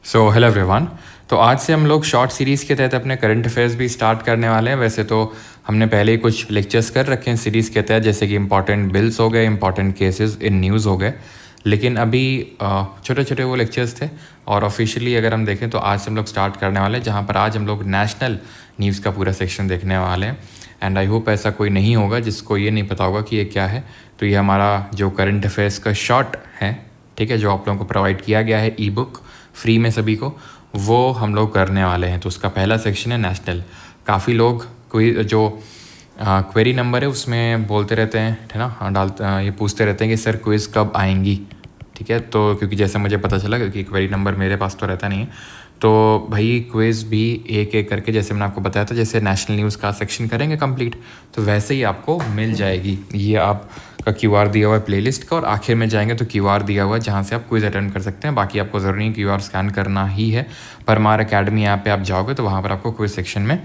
So hello everyone. तो आज से हम लोग शॉर्ट सीरीज़ के तहत अपने करंट अफेयर्स भी स्टार्ट करने वाले हैं। वैसे तो हमने पहले ही कुछ लेक्चर्स कर रखे हैं सीरीज़ के तहत, जैसे कि इंपॉर्टेंट बिल्स हो गए, इंपॉर्टेंट केसेस इन न्यूज़ हो गए, लेकिन अभी छोटे छोटे वो लेक्चर्स थे। और ऑफिशियली अगर हम देखें तो आज से हम लोग स्टार्ट करने वाले हैं, जहाँ पर आज हम लोग नेशनल न्यूज़ का पूरा सेक्शन देखने वाले हैं। एंड आई होप ऐसा कोई नहीं होगा जिसको ये नहीं पता होगा कि ये क्या है। तो ये हमारा जो करंट अफेयर्स का शॉर्ट है, ठीक है, जो आप लोगों को प्रोवाइड किया गया है ई बुक फ्री में सभी को, वो हम लोग करने वाले हैं। तो उसका पहला सेक्शन है नेशनल। काफ़ी लोग कोई जो क्वेरी नंबर है उसमें बोलते रहते हैं, है ना, ये पूछते रहते हैं कि सर क्विज़ कब आएंगी, ठीक है। तो क्योंकि जैसे मुझे पता चला, क्योंकि क्वेरी नंबर मेरे पास तो रहता नहीं है, तो भाई क्विज़ भी एक एक करके, जैसे मैंने आपको बताया था, जैसे नेशनल न्यूज़ का सेक्शन करेंगे कंप्लीट, तो वैसे ही आपको मिल जाएगी। ये आपका QR दिया हुआ है प्लेलिस्ट का, और आखिर में जाएंगे तो QR दिया हुआ है जहाँ से आप क्विज़ अटेंड कर सकते हैं। बाकी आपको ज़रूरी नहीं QR स्कैन करना ही है। परमार अकेडमी ऐप पे आप जाओगे तो वहाँ पर आपको क्विज़ सेक्शन में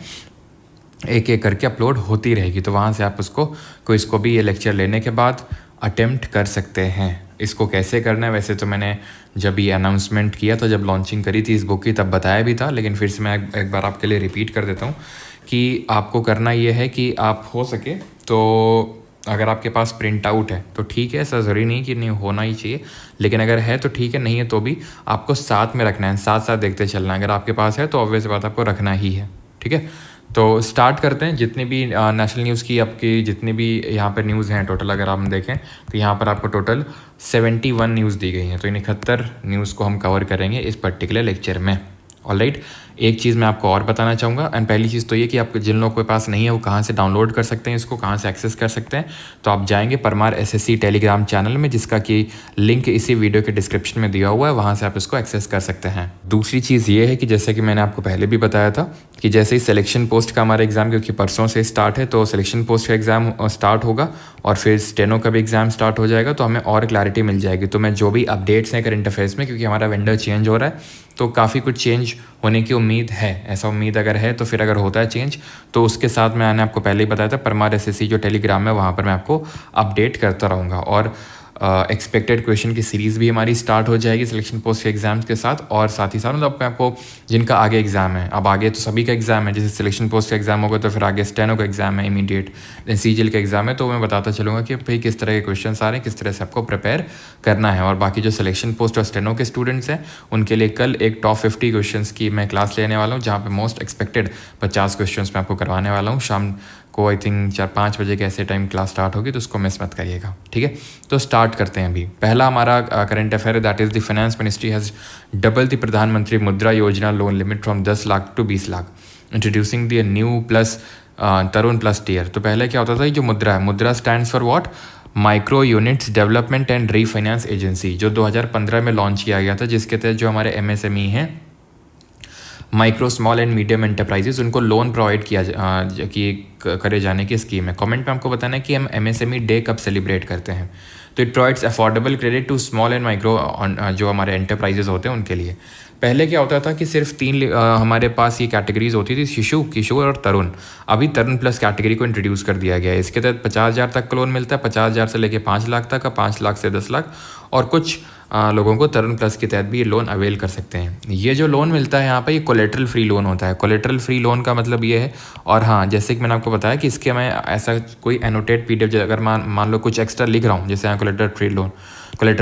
एक एक करके अपलोड होती रहेगी, तो वहाँ से आप उसको क्विज़ को भी ये लेक्चर लेने के बाद अटेम्प्ट कर सकते हैं। इसको कैसे करना है, वैसे तो मैंने जब ये अनाउंसमेंट किया था, जब लॉन्चिंग करी थी इस बुक की, तब बताया भी था, लेकिन फिर से मैं एक बार आपके लिए रिपीट कर देता हूँ कि आपको करना ये है कि आप हो सके तो अगर आपके पास प्रिंट आउट है तो ठीक है, ऐसा ज़रूरी नहीं कि नहीं होना ही चाहिए, लेकिन अगर है तो ठीक है, नहीं है तो भी आपको साथ में रखना है, साथ साथ देखते चलना है। अगर आपके पास है तो ऑब्वियस बात आपको रखना ही है, ठीक है। तो स्टार्ट करते हैं। जितनी भी नेशनल न्यूज़ की आपकी जितनी भी यहाँ पर न्यूज़ हैं टोटल, अगर हम देखें तो यहाँ पर आपको टोटल 71 न्यूज़ दी गई हैं। तो इन 71 न्यूज़ को हम कवर करेंगे इस पर्टिकुलर लेक्चर में। ऑलराइट, एक चीज़ मैं आपको और बताना चाहूँगा, एंड पहली चीज़ तो ये कि आपको जिन लोगों के पास नहीं है वो कहाँ से डाउनलोड कर सकते हैं, इसको कहाँ से एक्सेस कर सकते हैं। तो आप जाएंगे परमार SSC टेलीग्राम चैनल में, जिसका कि लिंक इसी वीडियो के डिस्क्रिप्शन में दिया हुआ है, वहाँ से आप इसको एक्सेस कर सकते हैं। दूसरी चीज़ ये है कि जैसे कि मैंने आपको पहले भी बताया था कि जैसे ही सिलेक्शन पोस्ट का हमारा एग्ज़ाम, क्योंकि परसों से स्टार्ट है, तो सिलेक्शन पोस्ट का एग्ज़ाम स्टार्ट होगा और फिर स्टेनो का भी एग्ज़ाम स्टार्ट हो जाएगा, तो हमें और क्लैरिटी मिल जाएगी। तो मैं जो भी अपडेट्स हैं करंट अफेयर्स में, क्योंकि हमारा वेंडर चेंज हो रहा है, तो काफ़ी कुछ चेंज होने की उम्मीद है। ऐसा उम्मीद अगर है तो फिर अगर होता है चेंज, तो उसके साथ मैंने आपको पहले ही बताया था परमार SSC जो टेलीग्राम है, वहाँ पर मैं आपको अपडेट करता रहूँगा। और एक्सपेक्टेड क्वेश्चन की सीरीज़ भी हमारी स्टार्ट हो जाएगी सिलेक्शन पोस्ट के एग्ज़ाम्स के साथ। और साथ ही साथ मतलब आपको जिनका आगे एग्ज़ाम है, अब आगे तो सभी का एग्ज़ाम है, जैसे सिलेक्शन पोस्ट का एग्ज़ाम होगा तो फिर आगे स्टेनो का एग्ज़ाम है इमीडिएट, देन CGL का एग्ज़ाम है, तो मैं बताता चलूँगा कि भाई किस तरह के क्वेश्चन आ रहे हैं, किस तरह से आपको प्रिपेयर करना है। और बाकी जो सिलेक्शन पोस्ट और स्टेनो के स्टूडेंट्स हैं उनके लिए कल एक टॉप 50 क्वेश्चन की मैं क्लास लेने वाला हूँ, जहाँ पर मोस्ट एक्सपेक्टेड 50 क्वेश्चन मैं आपको करवाने वाला हूँ। शाम को आई थिंक 4-5 बजे के ऐसे टाइम क्लास स्टार्ट होगी, तो उसको मिस मत करिएगा, ठीक है। तो स्टार्ट करते हैं अभी। पहला हमारा current affair that is the finance ministry has double the Pradhan Mantri Mudra Yojana loan limit from 10 lakh to 20 lakh, introducing the new plus Tarun plus tier. तो पहले क्या होता था, जो मुद्रा है, Mudra stands for what, micro units development and refinance agency, जो 2015 में लॉन्च किया गया था, जिसके तहत जो हमारे MSME हैं, micro small and medium enterprises, उनको लोन प्रोवाइड करे जाने की स्कीम है। कमेंट में आपको बताना है कि हम MSME डे कब सेलिब्रेट करते हैं। तो it provides affordable credit to small and micro, जो हमारे एंटरप्राइजेज होते हैं उनके लिए। पहले क्या होता था कि सिर्फ 3 हमारे पास ये कैटेगरीज होती थी, शिशु, किशोर और तरुण। अभी तरुण प्लस कैटेगरी को इंट्रोड्यूस कर दिया गया है। इसके तहत 50,000 तक का लोन मिलता है, 50,000 से लेकर 5 लाख तक का, 5 लाख से 10 लाख, और कुछ लोगों को तरुण प्लस के तहत भी ये लोन अवेल कर सकते हैं। ये जो लोन मिलता है यहाँ पे, ये कोलेटरल फ्री लोन होता है। कोलेटरल फ्री लोन का मतलब ये है, और हाँ, जैसे कि मैंने आपको बताया कि इसके मैं ऐसा कोई एनोटेड PDF, अगर मान लो कुछ एक्स्ट्रा लिख रहा हूँ, जैसे यहाँ कोलेटरल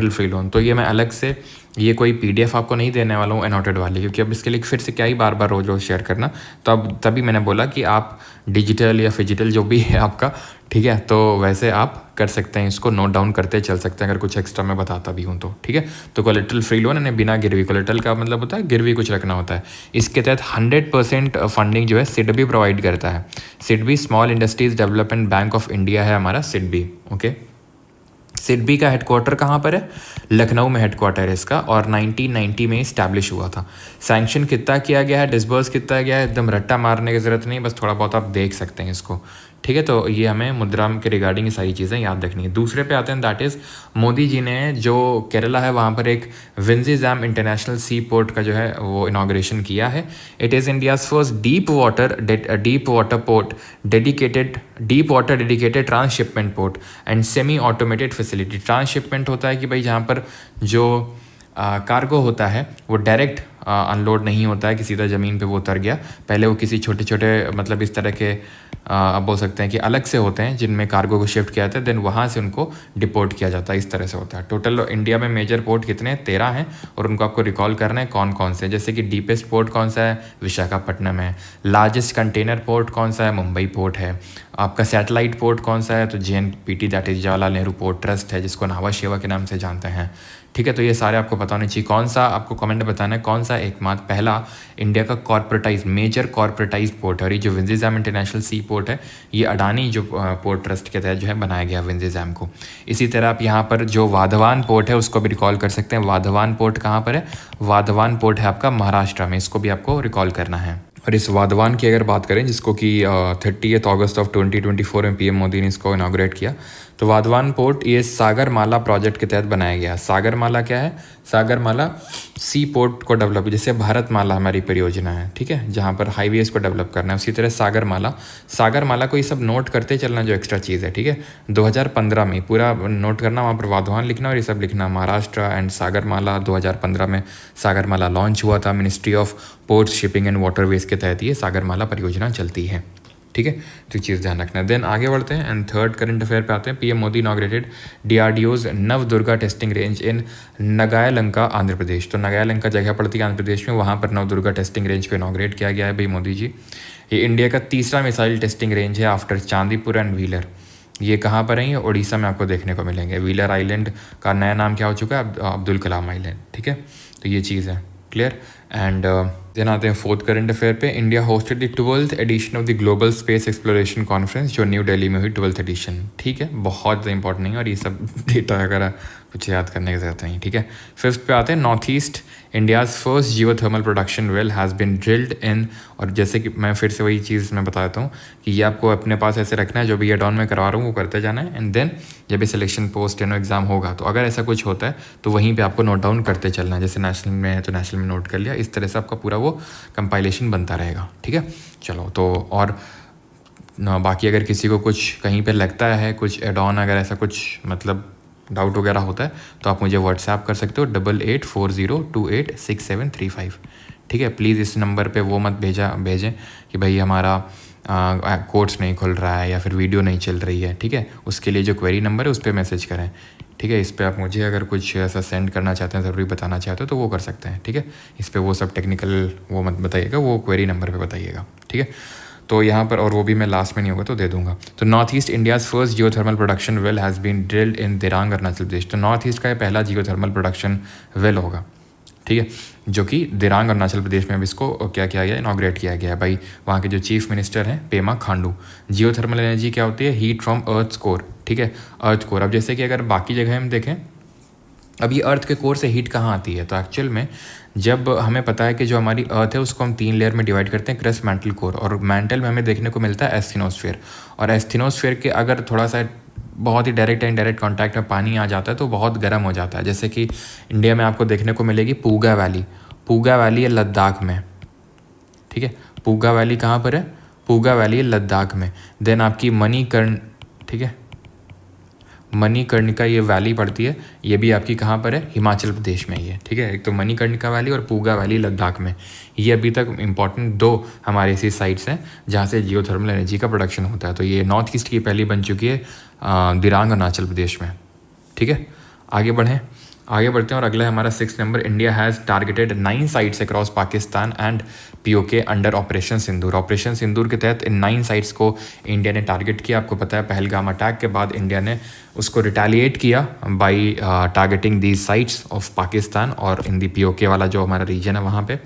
फ्री लोन, तो ये मैं अलग से ये कोई PDF आपको नहीं देने वाला हूँ एनोटेड वाली, क्योंकि अब इसके लिए फिर से क्या ही बार बार रोज रोज शेयर करना। तो अब तभी मैंने बोला कि आप डिजिटल या फिजिटल जो भी है आपका, ठीक है, तो वैसे आप कर सकते हैं, इसको नोट डाउन करते चल सकते हैं अगर कुछ एक्स्ट्रा मैं बताता भी हूँ तो, ठीक है। तो कोलेटरल फ्री लोन यानी बिना गिरवी, कोलेटरल का मतलब होता है गिरवी कुछ रखना होता है। इसके तहत 100% फंडिंग जो है SIDBI प्रोवाइड करता है। SIDBI small industries development bank of India है हमारा SIDBI, ओके। SIDBI का हेडक्वार्टर कहाँ पर है, लखनऊ में हेडक्वार्टर है इसका, और 1990 में इस्टेब्लिश हुआ था। सैंक्शन कितना किया गया है, डिसबर्स कितना गया है, एकदम रट्टा मारने की ज़रूरत नहीं, बस थोड़ा बहुत आप देख सकते हैं इसको, ठीक है। तो ये हमें मुद्रा के रिगार्डिंग ये सारी चीज़ें याद रखनी है। दूसरे पे आते हैं, दैट इज़ मोदी जी ने जो केरला है वहाँ पर एक विंजीज़ैम इंटरनेशनल सी पोर्ट का जो है वो इनाग्रेशन किया है। It is India's first deep water port dedicated transshipment port and semi automated facility. Transshipment होता है कि भाई जहाँ पर जो कार्गो होता है वो डायरेक्ट अनलोड नहीं होता है कि सीधा ज़मीन पे वो उतर गया। पहले वो किसी छोटे छोटे मतलब इस तरह के अब बोल सकते हैं कि अलग से होते हैं जिनमें कार्गो को शिफ्ट किया जाता है, देन वहाँ से उनको डिपोर्ट किया जाता है। इस तरह से होता है। टोटल इंडिया में मेजर पोर्ट कितने हैं? 13 हैं, और उनको आपको रिकॉल करना है कौन कौन से। जैसे कि डीपेस्ट पोर्ट कौन सा है? विशाखापट्टनम है। लार्जेस्ट कंटेनर पोर्ट कौन सा है? मुंबई पोर्ट है। आपका सैटेलाइट पोर्ट कौन सा है? तो JNPT, that is Jawaharlal Nehru port trust है, जिसको नावा शेवा के नाम से जानते हैं। ठीक है, तो ये सारे आपको पता होने चाहिए। कौन सा आपको कमेंट बताना है कौन सा एकमात्र पहला इंडिया का कॉर्पोरेटाइज मेजर कॉर्पोरेटाइज पोर्ट है। और ये जो विंजीजैम इंटरनेशनल सी पोर्ट है, ये अडानी जो पोर्ट ट्रस्ट के तहत जो है बनाया गया विंजीजैम को। इसी तरह आप यहाँ पर जो वाधवान पोर्ट है उसको भी रिकॉल कर सकते हैं। वाधवान पोर्ट कहाँ पर है? वाधवान पोर्ट है आपका महाराष्ट्र में, इसको भी आपको रिकॉल करना है। और इस वाधवान की अगर बात करें, जिसको कि 30 अगस्त ऑफ 2024 में PM मोदी ने इसको इनाग्रेट किया, तो वाधवान पोर्ट ये सागरमाला प्रोजेक्ट के तहत बनाया गया। सागरमाला क्या है? सागरमाला सी पोर्ट को डेवलप, जैसे भारतमाला हमारी परियोजना है, ठीक है, जहाँ पर हाईवेज को डेवलप करना है, उसी तरह सागरमाला को ये सब नोट करते चलना जो एक्स्ट्रा चीज़ है, ठीक है। 2015 में पूरा नोट करना, वहाँ पर वाधवान लिखना और ये सब लिखना। महाराष्ट्र एंड सागरमाला 2015 में सागरमाला लॉन्च हुआ था। Ministry of ports, shipping and waterways के तहत ये सागरमाला परियोजना चलती है, ठीक है। तो चीज़ ध्यान रखना है। देन आगे बढ़ते हैं एंड थर्ड करंट अफेयर पे आते हैं। PM Modi inaugurated DRDO's Navadurga testing range in Nagayalanka, Andhra Pradesh. तो नगायलंका जगह पड़ती है आंध्र प्रदेश में, वहाँ पर नवदुर्गा टेस्टिंग रेंज को इनॉग्रेट किया गया है भाई मोदी जी। ये इंडिया का तीसरा मिसाइल टेस्टिंग रेंज है आफ्टर चांदीपुर एंड व्हीलर। ये कहाँ पर है? ये उड़ीसा में आपको देखने को मिलेंगे। व्हीलर आइलैंड का नया नाम क्या हो चुका है? अब्दुल कलाम आइलैंड, ठीक है। तो ये चीज़ है क्लियर। एंड देन आते हैं फोर्थ करंट अफेयर पे। India hosted the 12th edition of the global space exploration conference, जो न्यू दिल्ली में हुई 12th एडिशन, ठीक है। बहुत इंपॉर्टेंट नहीं है, और ये सब डेटा वगैरह कुछ याद करने की जरूरत नहीं, ठीक है। फिफ्थ पे आते हैं। North east India's first geothermal production well has been drilled in. और जैसे कि मैं फिर से वही चीज़ मैं बता देता हूँ कि ये आपको अपने पास ऐसे रखना है, जो भी एड ऑन में करवा रहा हूँ वो करते जाना है। एंड देन जब भी सिलेक्शन पोस्ट एग्जाम होगा, तो अगर ऐसा कुछ होता है तो वहीं पे आपको नोट डाउन करते चलना है। जैसे नेशनल में है तो नेशनल में नोट कर लिया, इस तरह से आपका पूरा वो कंपाइलेशन बनता रहेगा, ठीक है। चलो, तो और बाकी अगर किसी को कुछ कहीं पे लगता है कुछ एड ऑन, अगर ऐसा कुछ मतलब डाउट वगैरह होता है, तो आप मुझे व्हाट्सएप कर सकते हो 8840286735, ठीक है। प्लीज़ इस नंबर पे वो मत भेजें कि भाई हमारा कोर्स नहीं खुल रहा है या फिर वीडियो नहीं चल रही है, ठीक है। उसके लिए जो क्वेरी नंबर है उस पर मैसेज करें, ठीक है। इस पर आप मुझे अगर कुछ ऐसा सेंड करना चाहते हैं, ज़रूरी बताना चाहते हो, तो वो कर सकते हैं, ठीक है। इस पर वो सब टेक्निकल वो मत बताइएगा, वो क्वेरी नंबर पे बताइएगा, ठीक है। तो यहाँ पर, और वो भी मैं लास्ट में नहीं होगा तो दे दूंगा। तो north east India's first geothermal production well has been drilled in Dirang, Arunachal Pradesh. तो नॉर्थ ईस्ट का ये पहला जियोथर्मल प्रोडक्शन वेल होगा, ठीक है, जो कि दिरांग अरुणाचल प्रदेश में अब इसको क्या किया गया? इनॉग्रेट किया गया है भाई। वहाँ के जो चीफ मिनिस्टर हैं पेमा खांडू। जियोथर्मल एनर्जी क्या होती है? हीट फ्रॉम अर्थ कोर, ठीक है, अर्थ कोर। अब जैसे कि अगर बाकी जगह हम देखें, अब ये अर्थ के कोर से हीट कहाँ आती है? तो एक्चुअल में जब हमें पता है कि जो हमारी अर्थ है उसको हम 3 लेयर में डिवाइड करते हैं, क्रस्ट, मैंटल, कोर। और मैंटल में हमें देखने को मिलता है एस्थेनोस्फीयर। और एस्थेनोस्फीयर के अगर थोड़ा सा बहुत ही डायरेक्ट इनडायरेक्ट कांटेक्ट में पानी आ जाता है तो बहुत गर्म हो जाता है। जैसे कि इंडिया में आपको देखने को मिलेगी पूगा वैली। पूगा वैली है लद्दाख में, ठीक है। पूगा वैली कहाँ पर है? पूगा वैली है लद्दाख में। देन आपकी मणिकर्ण, ठीक है, मणिकर्णिका ये वैली पड़ती है, ये भी आपकी कहाँ पर है? हिमाचल प्रदेश में ही है, ठीक है। एक तो मणिकर्णिका वैली और पूगा वैली लद्दाख में। ये अभी तक इंपॉर्टेंट 2 हमारे ऐसी साइट्स हैं जहाँ से जियोथर्मल एनर्जी का प्रोडक्शन होता है। तो ये नॉर्थ ईस्ट की पहली बन चुकी है दिरांग अरुणाचल प्रदेश में, ठीक है। आगे बढ़ते हैं और अगला है हमारा 6 नंबर। India has targeted 9 sites across Pakistan and POK under operation Sindoor. Operation Sindoor के तहत इन 9 साइट्स को इंडिया ने टारगेट किया। आपको पता है पहलगाम अटैक के बाद इंडिया ने उसको रिटेलिएट किया by targeting these sites of Pakistan और इन दी POK वाला जो हमारा रीजन है वहाँ पे।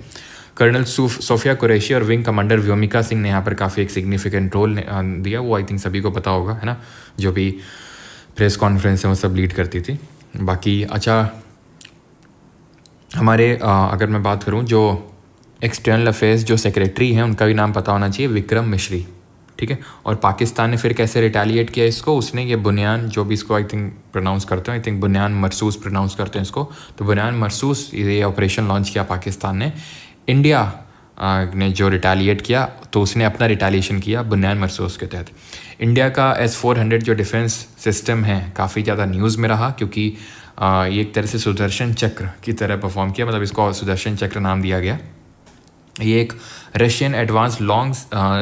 कर्नल सोफिया कुरैशी और विंग कमांडर व्योमिका सिंह ने यहाँ पर काफ़ी एक सिग्निफिकेंट रोल दिया। वो आई थिंक सभी को पता होगा, है ना, जो भी प्रेस कॉन्फ्रेंस है वो सब लीड करती थी। बाकी अच्छा, हमारे अगर मैं बात करूं जो एक्सटर्नल अफेयर्स जो सेक्रेटरी हैं उनका भी नाम पता होना चाहिए, विक्रम मिश्री, ठीक है। और पाकिस्तान ने फिर कैसे रिटेलिएट किया इसको? उसने ये बुनियान, जो भी इसको आई थिंक प्रोनाउंस करते हैं, आई थिंक बुनियान मरसूस प्रोनाउंस करते हैं इसको, तो बुनियान मरसूस ये ऑपरेशन लॉन्च किया पाकिस्तान ने इंडिया ने जो रिटालिएट किया तो उसने अपना रिटालिएशन किया बुनियान मरसूस के तहत। इंडिया का S-400 जो डिफेंस सिस्टम है काफ़ी ज़्यादा न्यूज़ में रहा, क्योंकि ये एक तरह से सुदर्शन चक्र की तरह परफॉर्म किया, मतलब इसको सुदर्शन चक्र नाम दिया गया। ये एक Russian advance long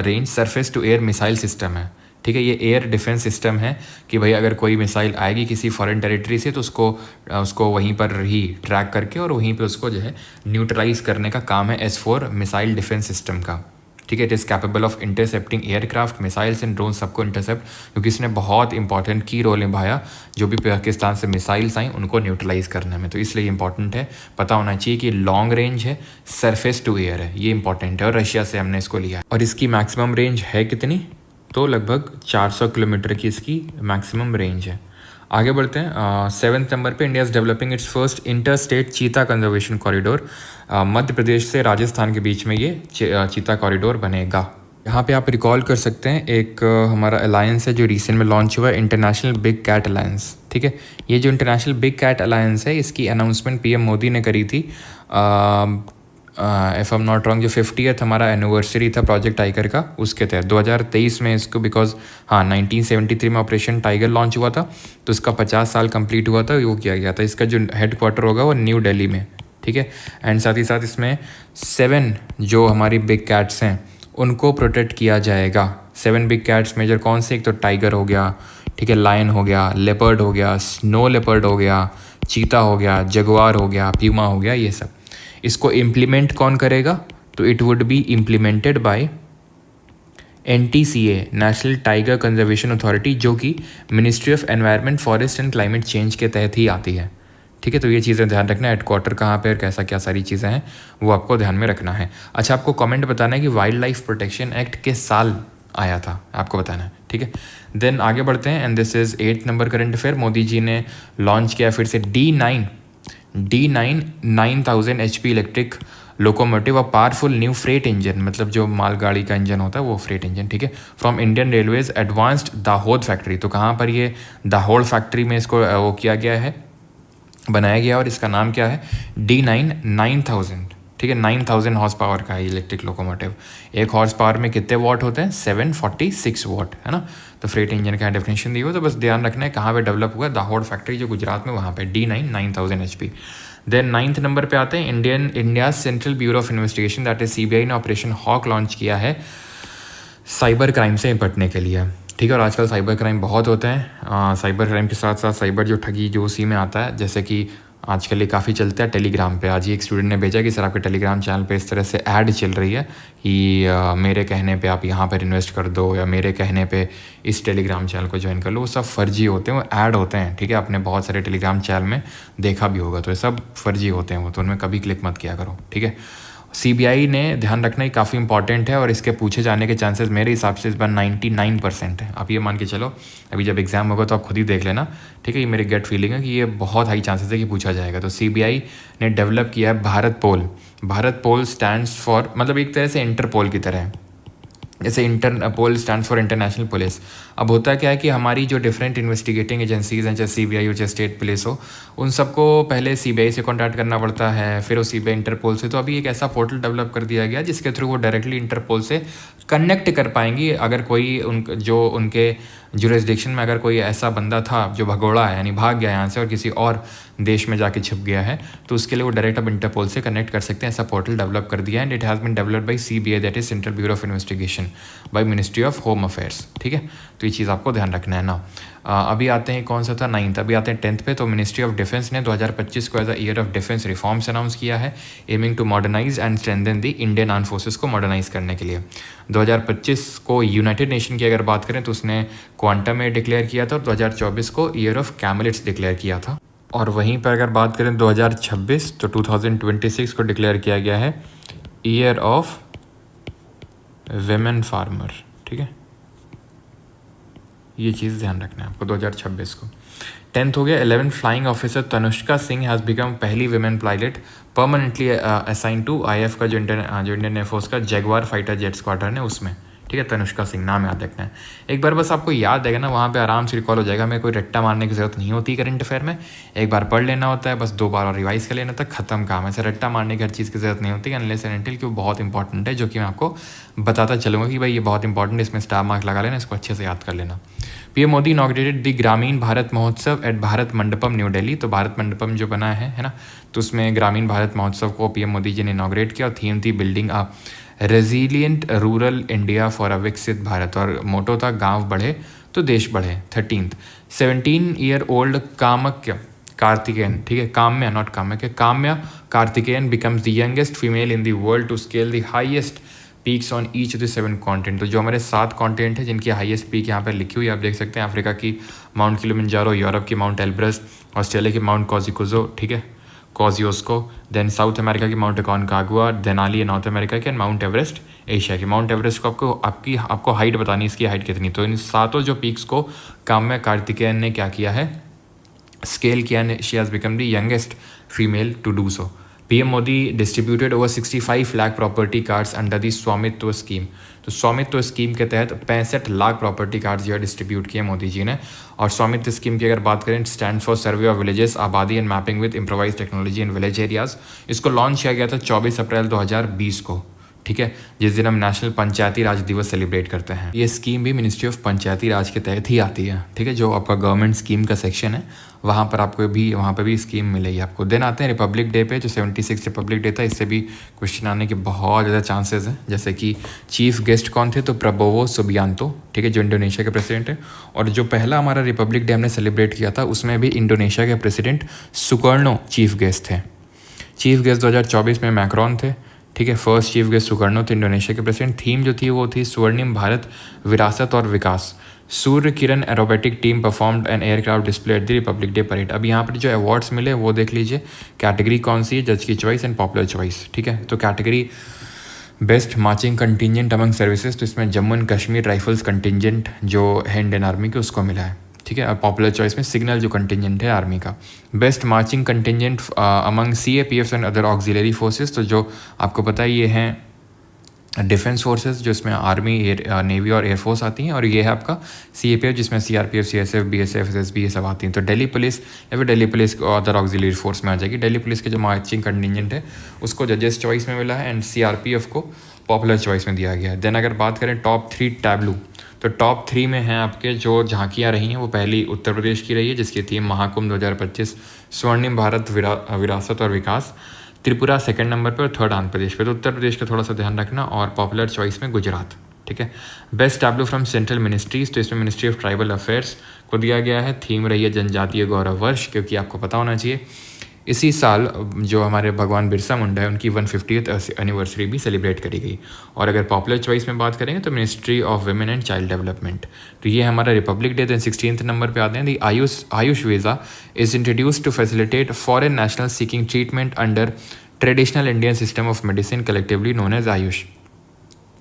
range surface to air missile system है, ठीक है। ये एयर डिफेंस सिस्टम है कि भाई अगर कोई मिसाइल आएगी किसी फॉरेन टेरिटरी से तो उसको वहीं पर ही ट्रैक करके और वहीं पे उसको जो है न्यूट्रलाइज करने का काम है S-4 मिसाइल डिफेंस सिस्टम का, ठीक है। It is capable of intercepting aircraft, missiles and drone, सबको इंटरसेप्ट, क्योंकि इसने बहुत इंपॉर्टेंट की रोल निभाया जो भी पाकिस्तान से मिसाइल्स आई उनको न्यूट्रलाइज करने में, तो इसलिए इंपॉर्टेंट है, पता होना चाहिए कि लॉन्ग रेंज है, सरफेस टू एयर है, ये इंपॉर्टेंट है और रशिया से हमने इसको लिया है। और इसकी मैक्सिमम रेंज है कितनी, तो लगभग 400 किलोमीटर की इसकी मैक्सिमम रेंज है। आगे बढ़ते हैं। 7th नंबर पे India is developing it's first inter state चीता कंजर्वेशन कॉरिडोर। मध्य प्रदेश से राजस्थान के बीच में ये चीता कॉरिडोर बनेगा। यहाँ पे आप रिकॉल कर सकते हैं एक हमारा अलायंस है जो रिसेंट में लॉन्च हुआ है, इंटरनेशनल बिग कैट अलायंस, ठीक है। ये जो इंटरनेशनल बिग कैट अलायंस है इसकी अनाउंसमेंट PM मोदी ने करी थी। If I am not wrong, जो 50th हमारा एनिवर्सरी था प्रोजेक्ट टाइगर का, उसके तहत 2023 में इसको, बिकॉज 1973 में ऑपरेशन टाइगर लॉन्च हुआ था तो इसका 50 साल कंप्लीट हुआ था, वो किया गया था। इसका जो हेड क्वार्टर होगा वो न्यू दिल्ली में, ठीक है। एंड साथ ही साथ इसमें 7 जो हमारी बिग कैट्स हैं उनको प्रोटेक्ट किया जाएगा। 7 बिग कैट्स मेजर कौन से, एक तो टाइगर हो गया, ठीक है, लायन हो गया, लेपर्ड हो गया, स्नो लेपर्ड हो गया, चीता हो गया, जगुआर हो गया, प्यूमा हो गया, ये सब। इसको इम्प्लीमेंट कौन करेगा, तो it would be implemented by NTCA, national tiger conservation authority, जो कि ministry of environment, forest and climate change के तहत ही आती है, ठीक है। तो ये चीज़ें ध्यान रखना, हेडक्वार्टर कहाँ पे और कैसा क्या सारी चीज़ें हैं वो आपको ध्यान में रखना है। अच्छा, आपको कमेंट बताना है कि वाइल्ड लाइफ प्रोटेक्शन एक्ट किस साल आया था, आपको बताना है, ठीक है। देन आगे बढ़ते हैं, and this is 8th number current affair. Modi ji ने लॉन्च किया फिर से D9 9000 HP electric locomotive, a powerful new freight engine, मतलब जो मालगाड़ी का इंजन होता है वो फ्रेट इंजन, ठीक है, from Indian railways advanced Dahod factory. तो कहाँ पर ये दाहोद फैक्ट्री में इसको वो किया गया है, बनाया गया, और इसका नाम क्या है, D9 9000, ठीक है। 9000 हॉर्स पावर का है इलेक्ट्रिक लोकोमोटिव। एक हॉर्स पावर में कितने वॉट होते हैं, 746 वॉट, है ना। तो फ्रेट इंजन का डेफिनेशन दी हुआ, तो बस ध्यान रखना है कहाँ पे डेवलप हुआ, दाहोद फैक्ट्री जो गुजरात में, वहाँ पे D9 9000 HP। Then 9th number पे आते हैं, India central bureau of investigation that is CBI ने ऑपरेशन हॉक लॉन्च किया है साइबर क्राइम से निपटने के लिए, ठीक है। और आजकल साइबर क्राइम बहुत होते हैं, साइबर क्राइम के साथ साथ साइबर जो ठगी जो उसी में आता है, जैसे कि आजकल ये काफ़ी चलता है टेलीग्राम पे। आज ही एक स्टूडेंट ने भेजा कि सर आपके टेलीग्राम चैनल पे इस तरह से ऐड चल रही है कि मेरे कहने पे आप यहाँ पर इन्वेस्ट कर दो, या मेरे कहने पे इस टेलीग्राम चैनल को ज्वाइन कर लो। वो सब फर्जी होते हैं, वो ऐड होते हैं, ठीक है। आपने बहुत सारे टेलीग्राम चैनल में देखा भी होगा, तो ये सब फर्जी होते हैं, वो तो उनमें कभी क्लिक मत किया करो, ठीक है। CBI ने ध्यान रखना ही काफ़ी इंपॉर्टेंट है, और इसके पूछे जाने के चांसेस मेरे हिसाब से इस बार 99% है। आप ये मान के चलो, अभी जब एग्जाम होगा तो आप खुद ही देख लेना, ठीक है। ये मेरी गट फीलिंग है कि ये बहुत हाई चांसेस है कि पूछा जाएगा। तो CBI ने डेवलप किया है Bharatpol. Bharatpol stands for, मतलब एक तरह से इंटरपोल की तरह है, जैसे Interpol stand for international police. अब होता क्या है कि हमारी जो डिफरेंट इन्वेस्टिगेटिंग एजेंसीज हैं, चाहे CBI हो चाहे स्टेट पुलिस हो, उन सबको पहले CBI से कॉन्टैक्ट करना पड़ता है, फिर वो CBI इंटरपोल से। तो अभी एक ऐसा पोर्टल डेवलप कर दिया गया जिसके थ्रू वो डायरेक्टली इंटरपोल से कनेक्ट कर पाएंगी। अगर कोई उनके जुरिस्डिक्शन में अगर कोई ऐसा बंदा था जो भगोड़ा है, यानी भाग गया यहाँ से और किसी और देश में जाके छिप गया है, तो उसके लिए वो डायरेक्ट अब इंटरपोल से कनेक्ट कर सकते हैं। ऐसा पोर्टल डेवलप कर दिया है, and it has been developed by CBI, that is central bureau of investigation by ministry of home affairs, ठीक है। तो ये चीज़ आपको ध्यान रखना है ना। अभी आते हैं, कौन सा था 9th, अभी आते हैं 10th पे। तो मिनिस्ट्री ऑफ डिफेंस ने 2025 को as a year of defence reforms announce किया है, aiming to modernise and strengthen the Indian arm forces को मॉडर्नाइज करने के लिए। 2025 को यूनाइटेड नेशन की अगर बात करें तो उसने क्वांटम में डिक्लेयर किया था, और 2024 को ईयर ऑफ कैमलेट्स डिक्लेयर किया था। और वहीं पर अगर बात करें 2026 तो 2026 को डिक्लेयर किया गया है ईयर ऑफ विमेन फार्मर, ठीक है। ये चीज़ ध्यान रखना है आपको 2026 को। 10th हो गया, 11th flying officer Tanushka Singh has become पहली women pilot permanently assign to IF का जो इंडियन एयरफोर्स का जगुआर फाइटर जेट स्क्वाड्रन है उसमें, ठीक ठीक है, तनुष्का सिंह नाम याद रखना है। एक बार बस आपको याद रहेगा ना, वहाँ पे आराम से रिकॉल हो जाएगा। हमें कोई रट्टा मारने की ज़रूरत नहीं होती करंट अफेयर में, एक बार पढ़ लेना होता है, बस 2 बार और रिवाइज कर लेना तक खत्म काम है। ऐसे रट्टा मारने की हर चीज़ की ज़रूरत नहीं होती अनलेस एंड अनटिल कि वो बहुत इंपॉर्टेंट है, जो कि मैं आपको बताता चलूँगा कि भाई ये बहुत इंपॉर्टेंट है, इसमें स्टार मार्क लगा लेना, इसको अच्छे से याद कर लेना। पीएम मोदी इनॉग्रेटेड द ग्रामीण भारत महोत्सव एट भारत मंडपम न्यू दिल्ली। तो भारत मंडपम जो बना है ना, तो उसमें ग्रामीण भारत महोत्सव को पीएम मोदी जी ने इनॉग्रेट किया और थीम थी building a resilient rural India for a विकसित भारत, और मोटो था गांव बढ़े तो देश बढ़े। 13th 17-year old कामक्य कार्तिकेयन, ठीक है, Kaamya not Kaamya, Kaamya Karthikeyan becomes the youngest female in the world to scale the highest peaks on each of the 7 continent. तो जो हमारे 7 कॉन्टिनेंट है जिनकी हाईएस्ट पीक यहाँ पे लिखी हुई है, आप देख सकते हैं, अफ्रीका की माउंट किलिमंजारो, यूरोप की माउंट एल्ब्रस, ऑस्ट्रेलिया की माउंट कॉजिकुजो, ठीक है, कॉजियोस्को, देन साउथ अमेरिका की माउंट अकोनकागुआ, देनाली है नॉर्थ अमेरिका के, एंड माउंट एवरेस्ट एशिया की। माउंट एवरेस्ट को आपको हाइट बतानी, इसकी हाइट कितनी। तो इन 7 जो पीक्स को काम्या कार्तिकेयन ने क्या किया है, स्केल किया है। She has become the youngest female to do so. PM Modi distributed over 65 lakh property cards under the Swamitva scheme. तो स्वामित्व स्कीम के तहत 65 लाख प्रॉपर्टी कार्ड्स जो है डिस्ट्रीब्यूट किए मोदी जी ने। और स्वामित्व स्कीम की अगर बात करें, stand for survey of villages, abadi and mapping with improvise technology in village areas. इसको लॉन्च किया गया था 24 अप्रैल 2020 को, ठीक है, जिस दिन हम नेशनल पंचायती राज दिवस सेलिब्रेट करते हैं। ये स्कीम भी मिनिस्ट्री ऑफ पंचायती राज के तहत ही आती है, ठीक है, जो आपका गवर्नमेंट स्कीम का सेक्शन है वहाँ पर आपको भी, वहाँ पर भी स्कीम मिलेगी आपको। देन आते हैं रिपब्लिक डे पे, जो 76 रिपब्लिक डे था, इससे भी क्वेश्चन आने के बहुत ज़्यादा चांसेस हैं। जैसे कि चीफ गेस्ट कौन थे, तो प्रबोवो सुबियांतो, ठीक है, जो इंडोनेशिया के प्रेसिडेंट है। और जो पहला हमारा रिपब्लिक डे हमने सेलिब्रेट किया था, उसमें भी इंडोनेशिया के प्रेसिडेंट सुकर्णो चीफ गेस्ट थे। चीफ गेस्ट 2024 में मैक्रोन थे, ठीक है, फर्स्ट चीफ गेस्ट सुकर्णो थे इंडोनेशिया के प्रेसिडेंट। थीम जो थी वो थी स्वर्णिम भारत, विरासत और विकास। Surya Kiran aerobatic team performed an aircraft display at the Republic Day parade. अब यहाँ पर जो अवार्ड्स मिले वो देख लीजिए, कैटेगरी कौन सी है, जज की चॉइस एंड पॉपुलर चॉइस, ठीक है। तो category best marching contingent among services, तो इसमें Jammu and Kashmir rifles contingent जो है इंडियन आर्मी के, उसको मिला है, ठीक है। पॉपुलर चॉइस में सिग्नल जो कंटिजेंट है आर्मी का। Best marching contingent among CAPF and other auxiliary forces, तो जो आपको पता है ये हैं डिफेंस फोर्सेस, जो इसमें आर्मी, नेवी और एयरफोर्स आती हैं। और ये है आपका CAPF, जिसमें CRPF, CSF, BSF, SSB ये सब आती हैं। तो दिल्ली पुलिस या फिर Delhi police other auxiliary force में आ जाएगी। दिल्ली पुलिस के जो मार्चिंग कंटिजेंट है उसको जजेस चॉइस में मिला है, एंड CRPF को पॉपुलर चॉइस में दिया गया है। देन अगर बात करें टॉप 3 टैब्लू, तो टॉप 3 में हैं आपके जो झांकियाँ रही हैं, वो पहली उत्तर प्रदेश की रही है, जिसकी थीम महाकुंभ 2025, स्वर्णिम भारत, विरासत और विकास। त्रिपुरा सेकंड नंबर पे और थर्ड आंध्र प्रदेश पे। तो उत्तर प्रदेश का थोड़ा सा ध्यान रखना। और पॉपुलर चॉइस में गुजरात, ठीक है। Best tableau from central ministries, तो इसमें मिनिस्ट्री ऑफ ट्राइबल अफेयर्स को दिया गया है। थीम रही है जनजातीय गौरव वर्ष, क्योंकि आपको पता होना चाहिए इसी साल जो हमारे भगवान बिरसा मुंडा है उनकी 150th एनिवर्सरी भी सेलिब्रेट करी गई। और अगर पॉपुलर चॉइस में बात करेंगे तो ministry of women and child development. तो ये हमारा Republic day. Then 16th number पे आते हैं, the Ayush visa is introduced to facilitate foreign national seeking treatment under traditional Indian system of medicine collectively known as Ayush.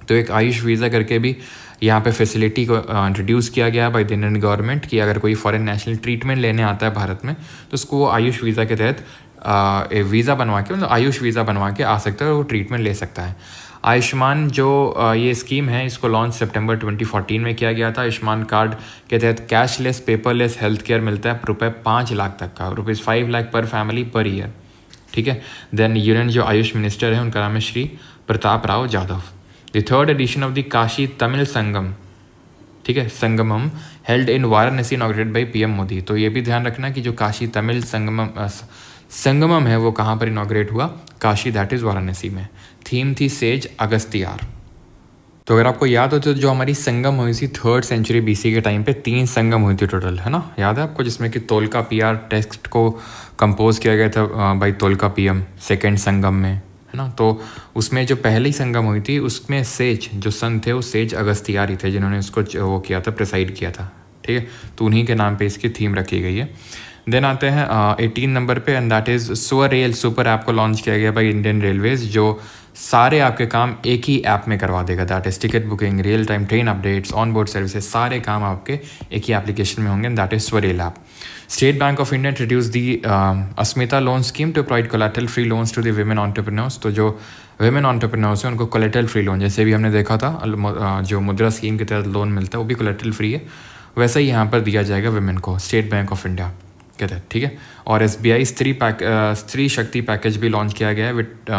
तो एक आयुष वीज़ा करके भी यहाँ पे फैसिलिटी को इंट्रोड्यूस किया गया बाय द इंडियन गवर्नमेंट कि अगर कोई फॉरेन नेशनल ट्रीटमेंट लेने आता है भारत में तो उसको वो आयुष वीज़ा के तहत वीज़ा बनवा के, मतलब आयुष वीज़ा बनवा के आ सकता है और वो ट्रीटमेंट ले सकता है। आयुष्मान जो ये स्कीम है इसको लॉन्च सितंबर 2014 में किया गया था। आयुष्मान कार्ड के तहत कैशलेस पेपरलेस हेल्थ केयर मिलता है रुपये 5 लाख तक का, ₹5 लाख पर फैमिली पर ईयर, ठीक है। देन यूनियन जो आयुष मिनिस्टर है उनका नाम है Shri Pratap Rao Jadhav. The third edition of the Kashi Tamil Sangam, ठीक है, Sangamam held in Varanasi inaugurated by PM Modi. तो ये भी ध्यान रखना कि जो काशी तमिल संगमम है वो कहाँ पर इनॉग्रेट हुआ, काशी, दैट इज़ वाराणसी में। थीम थी सेज अगस्तियार। तो अगर आपको याद हो तो जो हमारी संगम हुई थी 3rd सेंचुरी BC के टाइम पे 3 संगम हुई थी टोटल, है ना, याद है आपको, जिसमें कि तोलका PR टेक्स्ट को कंपोज किया गया था बाई तोलका PM सेकेंड संगम में, है ना। तो उसमें जो पहली संगम हुई थी उसमें सेज जो संत थे वो सेज अगस्तियार ही थे जिन्होंने उसको वो किया था, प्रिसाइड किया था, ठीक है। तो उन्हीं के नाम पे इसकी थीम रखी गई है। देन आते हैं 18 नंबर पे, and that is SwaRail super app को लॉन्च किया गया बाई इंडियन रेलवेज, जो सारे आपके काम एक ही ऐप में करवा देगा। That is ticket booking, real time train updates, on board services, सारे काम आपके एक ही एप्लीकेशन में होंगे, that is SwaRail app. State Bank of India introduce the Asmita loan scheme to provide collateral free loans to the women entrepreneurs. तो जो women entrepreneurs हैं उनको कोलेटरल फ्री लोन, जैसे भी हमने देखा था जो मुद्रा स्कीम के तहत लोन मिलता है वो भी कोलेटरल फ्री है, वैसा ही यहाँ पर दिया जाएगा वेमेन को स्टेट बैंक ऑफ इंडिया के तहत, ठीक है। और SBI स्त्री शक्ति पैकेज भी लॉन्च किया गया है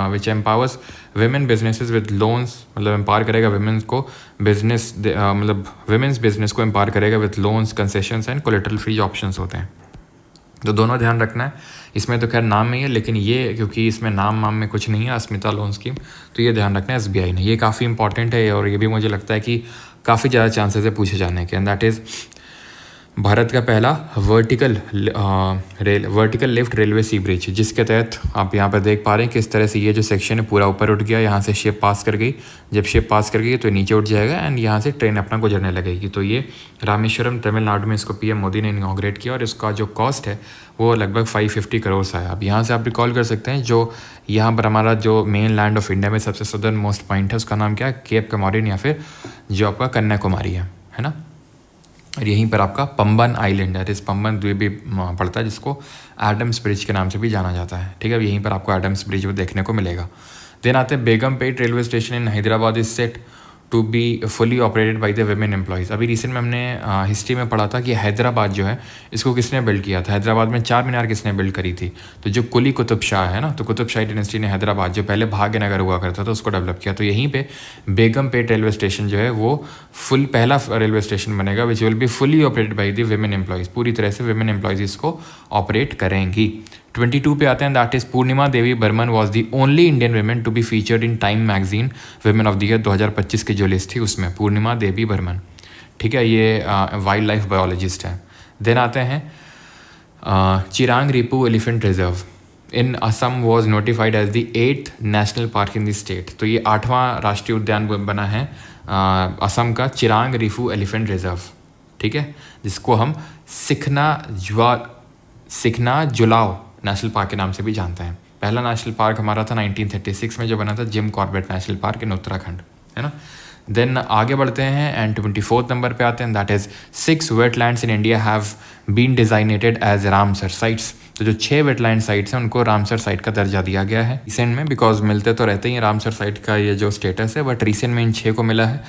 which empowers women businesses with loans, मतलब एम्पावर करेगा वेमेन को बिजनेस, मतलब वेमेन्स बिजनेस को एम्पावर करेगा with loans, concessions and collateral free options होते हैं। तो दोनों ध्यान रखना है, इसमें तो खैर नाम में ही है, लेकिन ये क्योंकि इसमें नाम में कुछ नहीं है अस्मिता लोन स्कीम, तो ये ध्यान रखना है SBI ने, ये काफ़ी इंपॉर्टेंट है और ये भी मुझे लगता है कि काफ़ी ज़्यादा चांसेस है पूछे जाने के। एंड दैट इज़ भारत का पहला वर्टिकल लिफ्ट रेलवे सी ब्रिज, जिसके तहत आप यहाँ पर देख पा रहे हैं किस तरह से ये जो सेक्शन है पूरा ऊपर उठ गया, यहाँ से शिप पास कर गई, जब शिप पास कर गई तो नीचे उठ जाएगा एंड यहाँ से ट्रेन अपना गुजरने लगेगी। तो ये रामेश्वरम तमिलनाडु में इसको PM मोदी ने इनॉग्रेट किया और इसका जो कॉस्ट है वो लगभग 550 करोड़ आया। अब यहाँ से आप रिकॉल कर सकते हैं जो यहाँ पर हमारा जो मेन लैंड ऑफ इंडिया में सबसे सदर्न मोस्ट पॉइंट है उसका नाम क्या है, केप कमोरिन या फिर जो आपका कन्याकुमारी है ना। और यहीं पर आपका पंबन आइलैंड है, इस पंबन द्वीप भी पड़ता है जिसको एडम्स ब्रिज के नाम से भी जाना जाता है, ठीक है। यहीं पर आपको एडम्स ब्रिज वो देखने को मिलेगा। देन आते हैं Begumpet railway station in Hyderabad is set to be fully operated by the women employees. अभी रिसेंट में हमने हिस्ट्री में पढ़ा था कि हैदराबाद जो है इसको किसने बिल्ड किया था, हैदराबाद में चार मीनार किसने बिल्ड करी थी, तो जो कुली कुतुब शाह है ना, तो कुतुब शाही डिनेस्टी ने हैदराबाद जो पहले भाग्यनगर हुआ करता था उसको डेवलप किया। तो यहीं पे बेगमपेट रेलवे स्टेशन जो है वो पहला रेलवे स्टेशन बनेगा which will be fully operated by the women employees, पूरी तरह से वेमेन एम्प्लॉयज़ इसको ऑपरेट करेंगी। 22 पे आते हैं, that is Purnima Devi Barman was the only Indian women to be featured in Time magazine women of the year 2025 की जो लिस्ट थी उसमें पूर्णिमा देवी बर्मन, ठीक है। ये वाइल्ड लाइफ बायोलॉजिस्ट है। देन आते हैं Chirang Ripu elephant reserve in Assam was notified as the 8th national park in the state. तो ये 8वां राष्ट्रीय उद्यान बना है असम का चिरांग रिफू एलिफेंट रिजर्व, ठीक है, जिसको हम सिखना जुलाव नेशनल पार्क के नाम से भी जानते हैं। पहला नेशनल पार्क हमारा था 1936 में जो बना था जिम कॉर्बेट नेशनल पार्क इन उत्तराखंड, है ना। देन आगे बढ़ते हैं एंड 24th नंबर पे आते हैं, that is 6 wetlands in India have been designated as Ramsar sites. तो जो 6 वेटलैंड साइट्स हैं उनको रामसर साइट का दर्जा दिया गया है रिसेंट में, बिकॉज मिलते तो रहते ही रामसर साइट का ये जो स्टेटस है, बट रिसेंट में इन 6 को मिला है।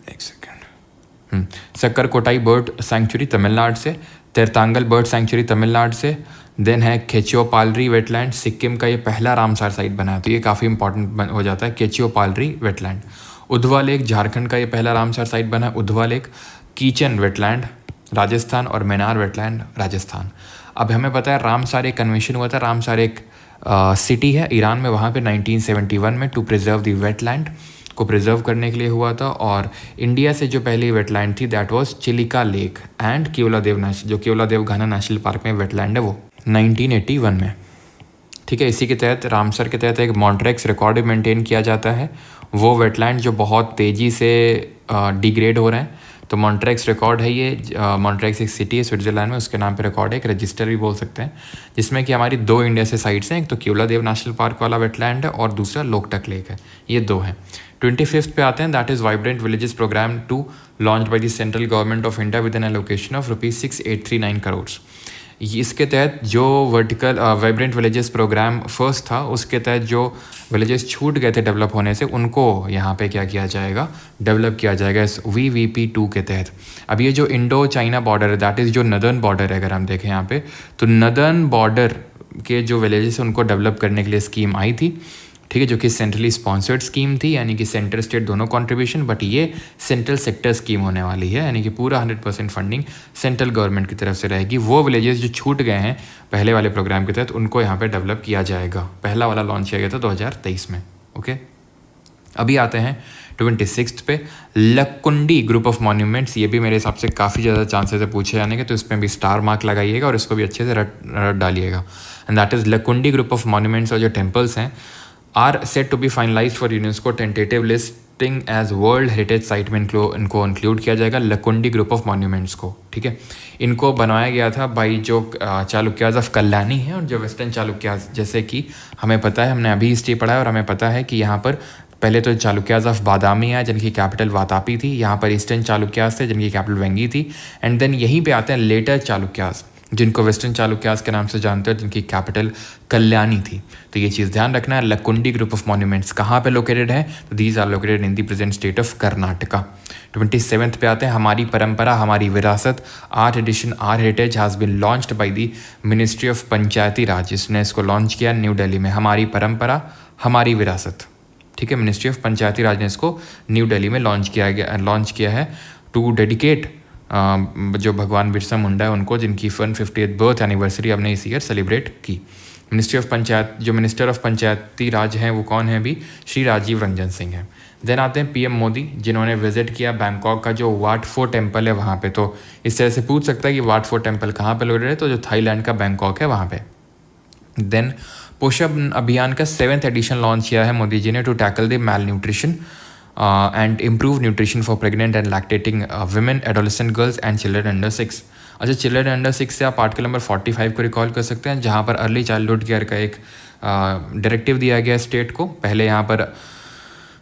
एक सेकेंड, सक्कर कोटाई बर्ड सेंचुरी तमिलनाडु से, तेरतांगल बर्ड सेंचुरी तमिलनाडु से, देन है केचियोपालरी वेटलैंड सिक्किम का ये पहला रामसर साइट बना है, तो ये काफ़ी इंपॉर्टेंट हो जाता है केचियोपालरी वेटलैंड। उधवा लेक झारखंड का ये पहला रामसर साइट बना है, Udhwa lake. Kitchen wetland Rajasthan और मैनार वेटलैंड राजस्थान। अब हमें पता है रामसर एक कन्वेंशन हुआ था, रामसर एक सिटी है ईरान में, वहाँ पे 1971 में टू प्रिजर्व द वेटलैंड को प्रिजर्व करने के लिए हुआ था। और इंडिया से जो पहली वेटलैंड थी that was Chilika lake and Keoladeo जो केवलादेव घाना नेशनल पार्क में वेटलैंड है वो 1981 में, ठीक है। इसी के तहत रामसर के तहत एक मॉन्ट्रेक्स रिकॉर्ड मेंटेन किया जाता है, वो वेटलैंड जो बहुत तेज़ी से डिग्रेड हो रहे हैं, तो मॉन्ट्रेक्स रिकॉर्ड है ये। मॉन्ट्रेक्स एक सिटी है स्विट्जरलैंड में, उसके नाम पे रिकॉर्ड है, एक रजिस्टर भी बोल सकते हैं, जिसमें कि हमारी 2 इंडिया से साइट्स हैं, एक तो केवलादेव नेशनल पार्क वाला वेटलैंड है और दूसरा लोकटक लेक है, ये 2 हैं। 25th पे आते हैं, that is vibrant villages programme to launch by the central government of India with an allocation of ₹6839 crore. इसके तहत जो vertical vibrant villages programme first था, उसके तहत जो विलेजेस छूट गए थे डेवलप होने से उनको यहाँ पे क्या किया जाएगा, डेवलप किया जाएगा इस VVP2 के तहत। अब ये जो इंडो चाइना बॉर्डर है, दैट इज़ जो नदर्न बॉर्डर है, अगर हम देखें यहाँ पे, तो नदर्न बॉर्डर के जो विलेजेस हैं उनको डेवलप करने के लिए स्कीम आई थी, ठीक है, जो कि सेंट्रली स्पॉन्सर्ड स्कीम थी, यानी कि सेंटर स्टेट दोनों कंट्रीब्यूशन, बट ये सेंट्रल सेक्टर स्कीम होने वाली है, यानी कि पूरा 100% फंडिंग सेंट्रल गवर्नमेंट की तरफ से रहेगी। वो विलेजेस जो छूट गए हैं पहले वाले प्रोग्राम के तहत उनको यहाँ पे डेवलप किया जाएगा। पहला वाला लॉन्च किया गया था 2023 में, ओके। अभी आते हैं 26th पे, लक्कुंडी ग्रुप ऑफ मॉन्यूमेंट्स, ये भी मेरे हिसाब से काफ़ी ज़्यादा चांसेस है पूछे जाने के, तो इसमें भी स्टार मार्क लगाइएगा और इसको भी अच्छे से रट डालिएगा। And that is Lakkundi group of monuments, और जो टेम्पल्स हैं are set to be finalised for UNESCO tentative listing as world heritage site में इनको इंक्लूड किया जाएगा, लकुंडी ग्रुप ऑफ मॉन्यूमेंट्स को, ठीक है। इनको बनाया गया था बाई जो चालुक्याज ऑफ कल्याणी है और जो वेस्टर्न चालुक्याज, जैसे कि हमें पता है, हमने अभी हिस्ट्री पढ़ा है और हमें पता है कि यहाँ पर पहले तो चालुक्याज ऑफ बादामी है जिनकी कैपिटल वातापी थी, यहाँ पर ईस्टर्न चालुक्याज थे जिनकी कैपिटल वेंगी थी, एंड देन यहीं पे आते हैं लेटर चालुक्याज जिनको वेस्टर्न चालुक्यास के नाम से जानते हो, जिनकी कैपिटल कल्याणी थी। तो ये चीज़ ध्यान रखना है। लकुंडी ग्रुप ऑफ मॉन्यूमेंट्स कहाँ पे लोकेटेड है? तो these are located in the present state of Karnataka. 27th पे आते हैं, हमारी परंपरा हमारी विरासत, art edition or heritage has been launched by the ministry of Panchayati Raj. इसने इसको लॉन्च किया न्यू दिल्ली में। हमारी परंपरा हमारी विरासत, ठीक है, मिनिस्ट्री ऑफ पंचायती राज ने इसको न्यू दिल्ली में लॉन्च किया है टू डेडिकेट जो भगवान बिरसा मुंडा है उनको, जिनकी 150th बर्थ एनिवर्सरी हमने इस ईयर सेलिब्रेट की। मिनिस्ट्री ऑफ पंचायत, जो मिनिस्टर ऑफ पंचायती राज हैं वो कौन है अभी? श्री राजीव रंजन सिंह है। देन आते हैं पीएम मोदी, जिन्होंने विजिट किया बैंकॉक का जो वाट फो टेम्पल है वहाँ पे। तो इस तरह से पूछ सकता है कि वाट फो टेम्पल कहाँ पे लोकेटेड है? तो जो थाईलैंड का बैंकॉक है वहाँ पे। देन पोषण अभियान का 7th एडिशन लॉन्च किया है मोदी जी ने to tackle the malnutrition and improve nutrition for pregnant and lactating women, adolescent girls and children under 6। अच्छा, चिल्ड्रन अंडर 6 से आप आर्टिकल नंबर 45 को रिकॉल कर सकते हैं, जहाँ पर अर्ली चाइल्डहुड केयर का एक डायरेक्टिव दिया गया स्टेट को। पहले यहाँ पर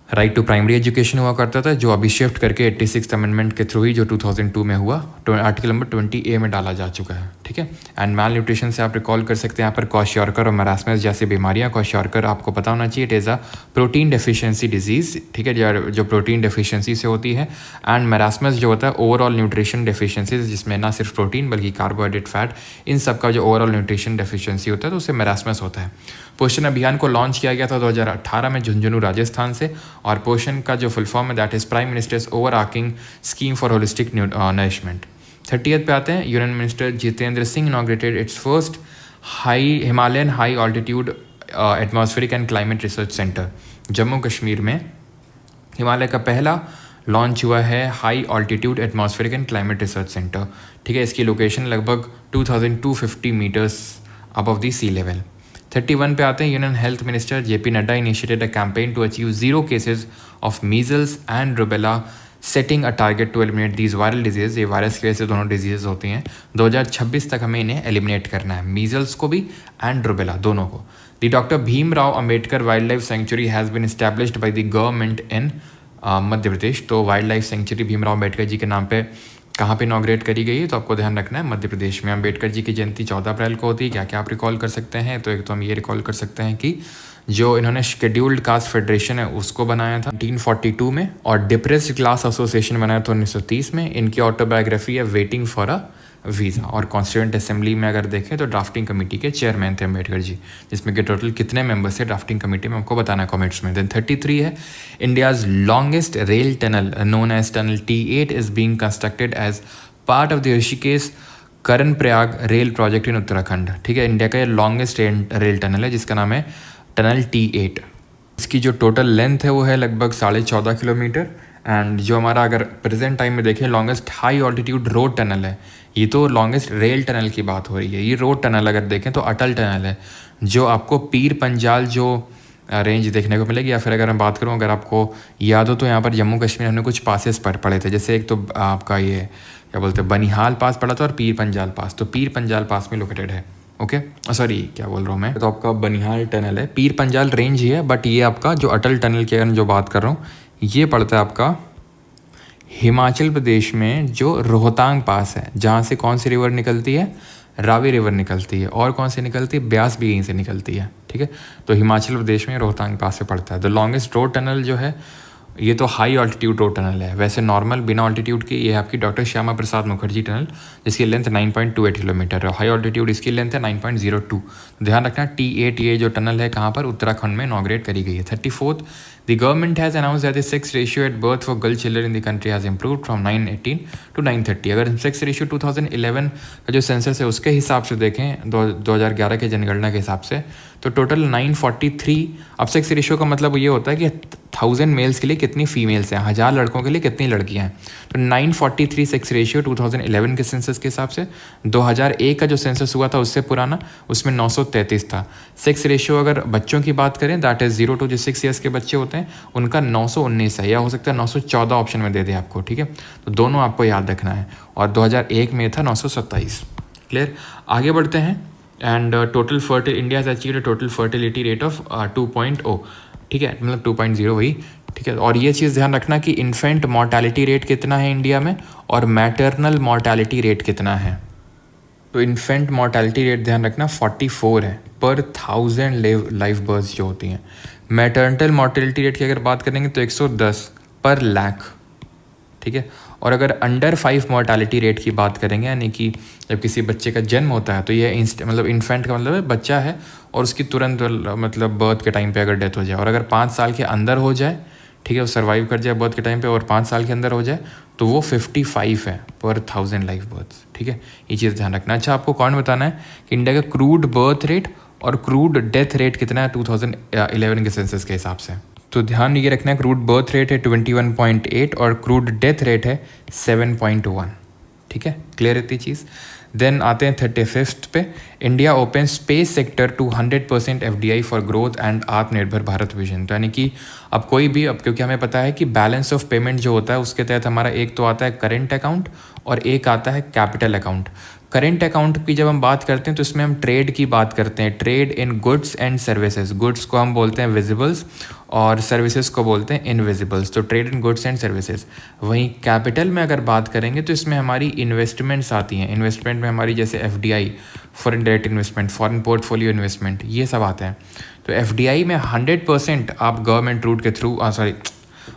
राइट टू प्राइमरी एजुकेशन हुआ करता था, जो अभी शिफ्ट करके 86th अमेंडमेंट के थ्रू ही जो 2002 में हुआ, तो आर्टिकल नंबर 20A में डाला जा चुका है, ठीक है। एंड मैल न्यूट्रिशन से आप रिकॉल कर सकते हैं यहाँ पर क्वाशियोरकर और मरासमस जैसी बीमारियाँ। क्वाशियोरकर आपको पता होना चाहिए, it is a protein deficiency disease, ठीक है, जो प्रोटीन डेफिशिएंसी से होती है। एंड मरासमस जो होता है ओवरऑल न्यूट्रिशन डेफिशिएंसी, जिसमें ना सिर्फ प्रोटीन बल्कि कार्बोहाइड्रेट, फैट, इन सब का जो ओवरऑल न्यूट्रिशन डेफिशिएंसी होता है तो उससे मरासमस होता है। पोषण अभियान को लॉन्च किया गया था 2018 में झुंझुनू राजस्थान से, और पोषण का जो फुल फॉर्म है that is prime minister's overarching scheme for holistic nourishment. 30th पे आते हैं, union minister Jitendra Singh inaugurated its first Himalayan high altitude atmospheric and climate research centre. Jammu Kashmir में हिमालय का पहला लॉन्च हुआ है high altitude atmospheric and climate research centre, ठीक है। इसकी लोकेशन लगभग 2250 metres above the sea level. 31 पे आते हैं, union health minister JP Nadda initiated a campaign to achieve 0 cases of measles and rubella, setting a target to eliminate these viral disease. ये virus की वजह से दोनों डिजीज होती हैं। 2026 तक हमें इन्हें एलिमिनेट करना है, मीजल्स को भी एंड रुबेला दोनों को। The doctor Bhimrao Ambedkar wildlife sanctuary has been established by the government in Madhya Pradesh. तो wildlife sanctuary Bhimrao Ambedkar ji के नाम पे कहाँ पे इनॉग्रेट करी गई है? तो आपको ध्यान रखना है मध्य प्रदेश में। अंबेडकर जी की जयंती 14 अप्रैल को होती है। क्या क्या आप रिकॉल कर सकते हैं? तो एक तो हम ये रिकॉल कर सकते हैं कि जो इन्होंने शेड्यूल्ड कास्ट फेडरेशन है उसको बनाया था 1942 में, और डिप्रेस्ड क्लास एसोसिएशन बनाया था 1930 में। इनकी ऑटोबायोग्राफी है वेटिंग फॉर अ वीज़ा। और कॉन्स्टिट्यूएंट असेंबली में अगर देखें तो ड्राफ्टिंग कमेटी के चेयरमैन थे अम्बेडकर जी, जिसमें कि टोटल कितने मेंबर्स थे ड्राफ्टिंग कमेटी में हमको बताना है कमेंट्स में। देन 33 है, India's longest rail tunnel known as tunnel T8 is being constructed as part of the Rishikesh Karnaprayag rail project in Uttarakhand, ठीक है। इंडिया का ये लॉन्गेस्ट रेल टनल है जिसका नाम है टनल T8। इसकी जो टोटल लेंथ है वो है लगभग 14.5 किलोमीटर। एंड जो हमारा अगर प्रेजेंट टाइम में देखें longest high altitude road tunnel है। ये तो लॉन्गेस्ट रेल टनल की बात हो रही है। ये रोड टनल अगर देखें तो अटल टनल है, जो आपको पीर पंजाल जो रेंज देखने को मिलेगी। या फिर अगर मैं बात करूं, अगर आपको याद हो तो यहाँ पर जम्मू कश्मीर हमने कुछ पासेस पढ़े थे, जैसे एक तो आपका ये क्या बोलते हैं बनिहाल पास पड़ा था और पीर पंजाल पास। तो पीर पंजाल पास में लोकेटेड है, ओके। सॉरी क्या बोल रहा हूँ मैं, तो आपका बनिहाल टनल है, पीर पंजाल रेंज ही है। बट ये आपका जो अटल टनल की अगर जो बात कर रहा हूँ, ये पड़ता है आपका हिमाचल प्रदेश में जो रोहतांग पास है, जहाँ से कौन सी रिवर निकलती है? रावी रिवर निकलती है। और कौन सी निकलती है? ब्यास भी यहीं से निकलती है, ठीक है। तो हिमाचल प्रदेश में रोहतांग पास से पड़ता है। द लॉन्गेस्ट रोड टनल जो है ये तो हाई ऑल्टीट्यूड रोड टनल है। वैसे नॉर्मल बिना ऑल्टीट्यूड की ये है आपकी डॉक्टर श्यामा प्रसाद मुखर्जी टनल, जिसकी लेंथ 9.28 किलोमीटर है। हाई ऑल्टीट्यूड इसकी लेंथ है 9.02। ध्यान रखना T8 ये जो टनल है कहाँ पर? उत्तराखंड में इनॉग्रेट करी गई है। 34th, the government has announced that the sex ratio at birth for girl children in the country has improved from 918 to 930। अगर सेक्स रेशियो 2011 का जो सेंसस है उसके हिसाब से देखें 2011 के जनगणना के हिसाब से, तो टोटल 943। अब सेक्स रेशियो का मतलब ये होता है कि 1000 मेल्स के लिए कितनी फीमेल्स हैं, 1000 लड़कों के लिए कितनी लड़कियां हैं। तो 943 सेक्स रेशियो 2011 के सेंसस के हिसाब से। 2001 का जो सेंसस हुआ था उससे पुराना, उसमें 933 था। सेक्स रेशियो अगर बच्चों की बात करें दैट इज 0 to 6 ईयर्स के बच्चे होते हैं उनका 919 है, या हो सकता है 914 ऑप्शन में दे दे आपको, ठीक है। तो दोनों आपको याद रखना है। और 2001 में था 927। क्लियर, आगे बढ़ते हैं। And total fertile India has achieved a total fertility rate of 2.0, ठीक है, मतलब 2.0 वही, ठीक है। और ये चीज़ ध्यान रखना कि इन्फेंट मॉर्टैलिटी रेट कितना है इंडिया में और मैटरनल मॉर्टैलिटी रेट कितना है। तो इन्फेंट मोर्टेलिटी रेट ध्यान रखना 44 है पर 1000 लाइफ बर्थ जो होती हैं। मैटरनल मोर्टेलिटी रेट की अगर बात करेंगे तो 110 पर लाख, ठीक है। और अगर अंडर 5 मोर्टेलिटी रेट की बात करेंगे, यानी कि जब किसी बच्चे का जन्म होता है तो ये मतलब इन्फेंट का मतलब है बच्चा है और उसकी तुरंत मतलब बर्थ के टाइम पे अगर डेथ हो जाए, और अगर 5 साल के अंदर हो जाए, ठीक है, वो सर्वाइव कर जाए बर्थ के टाइम पे और 5 साल के अंदर हो जाए, तो वो 55 है पर 1000 लाइफ बर्थ, ठीक है। ये चीज़ ध्यान रखना। अच्छा, आपको कौन बताना है कि इंडिया का क्रूड बर्थ रेट और क्रूड डेथ रेट कितना है 2011 के सेंसस के हिसाब से। तो ध्यान ये रखना है, क्रूड बर्थ रेट है 21.8 और क्रूड डेथ रेट है 7.1, ठीक है। क्लियर रहती चीज़। देन आते हैं 35th पे, India open space sector to 100% FDI for growth and Atmanirbhar Bharat vision. तो यानी कि अब कोई भी, अब क्योंकि हमें पता है कि बैलेंस ऑफ पेमेंट जो होता है उसके तहत हमारा एक तो आता है करेंट अकाउंट और एक आता है कैपिटल अकाउंट। करेंट अकाउंट की जब हम बात करते हैं तो इसमें हम ट्रेड की बात करते हैं, trade in goods and services. Goods को हम बोलते हैं विजिबल्स और सर्विसेज को बोलते हैं इनविजिबल्स, तो trade in goods and services. वहीं कैपिटल में अगर बात करेंगे तो इसमें हमारी इन्वेस्टमेंट्स आती हैं। इन्वेस्टमेंट में हमारी जैसे FDI, foreign direct investment, foreign portfolio investment, ये सब आते हैं। तो FDI में 100% आप गवर्नमेंट रूट के थ्रू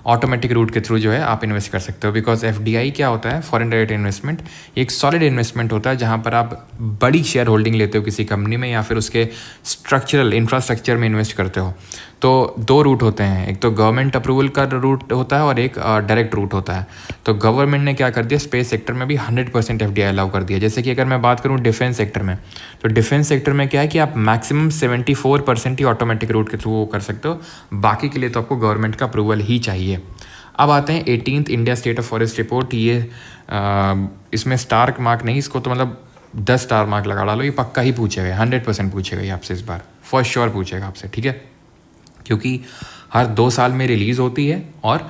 ऑटोमेटिक रूट के थ्रू जो है आप इन्वेस्ट कर सकते हो, बिकॉज FDI क्या होता है, फॉरेन डायरेक्ट इन्वेस्टमेंट, एक सॉलिड इन्वेस्टमेंट होता है जहाँ पर आप बड़ी शेयर होल्डिंग लेते हो किसी कंपनी में या फिर उसके स्ट्रक्चरल इंफ्रास्ट्रक्चर में इन्वेस्ट करते हो। तो 2 रूट होते हैं, एक तो गवर्नमेंट अप्रूवल का रूट होता है और एक डायरेक्ट रूट होता है। तो गवर्नमेंट ने क्या कर दिया, स्पेस सेक्टर में भी 100% FDI अलाउ कर दिया। जैसे कि अगर मैं बात करूँ डिफेंस सेक्टर में, तो डिफेंस सेक्टर में क्या है कि आप मैक्सिमम 74% ही ऑटोमेटिक रूट के थ्रू वो कर सकते हो, बाकी के लिए तो आपको गवर्नमेंट का अप्रूवल ही चाहिए। अब आते हैं 18th India state of forest report. ये इसमें स्टार मार्क नहीं, इसको तो मतलब 10 स्टार मार्क लगा डालो, ये पक्का ही पूछेगा, 100% पूछेगा ये आपसे, इस बार फॉर श्योर पूछेगा आपसे, ठीक है। क्योंकि हर 2 साल में रिलीज़ होती है और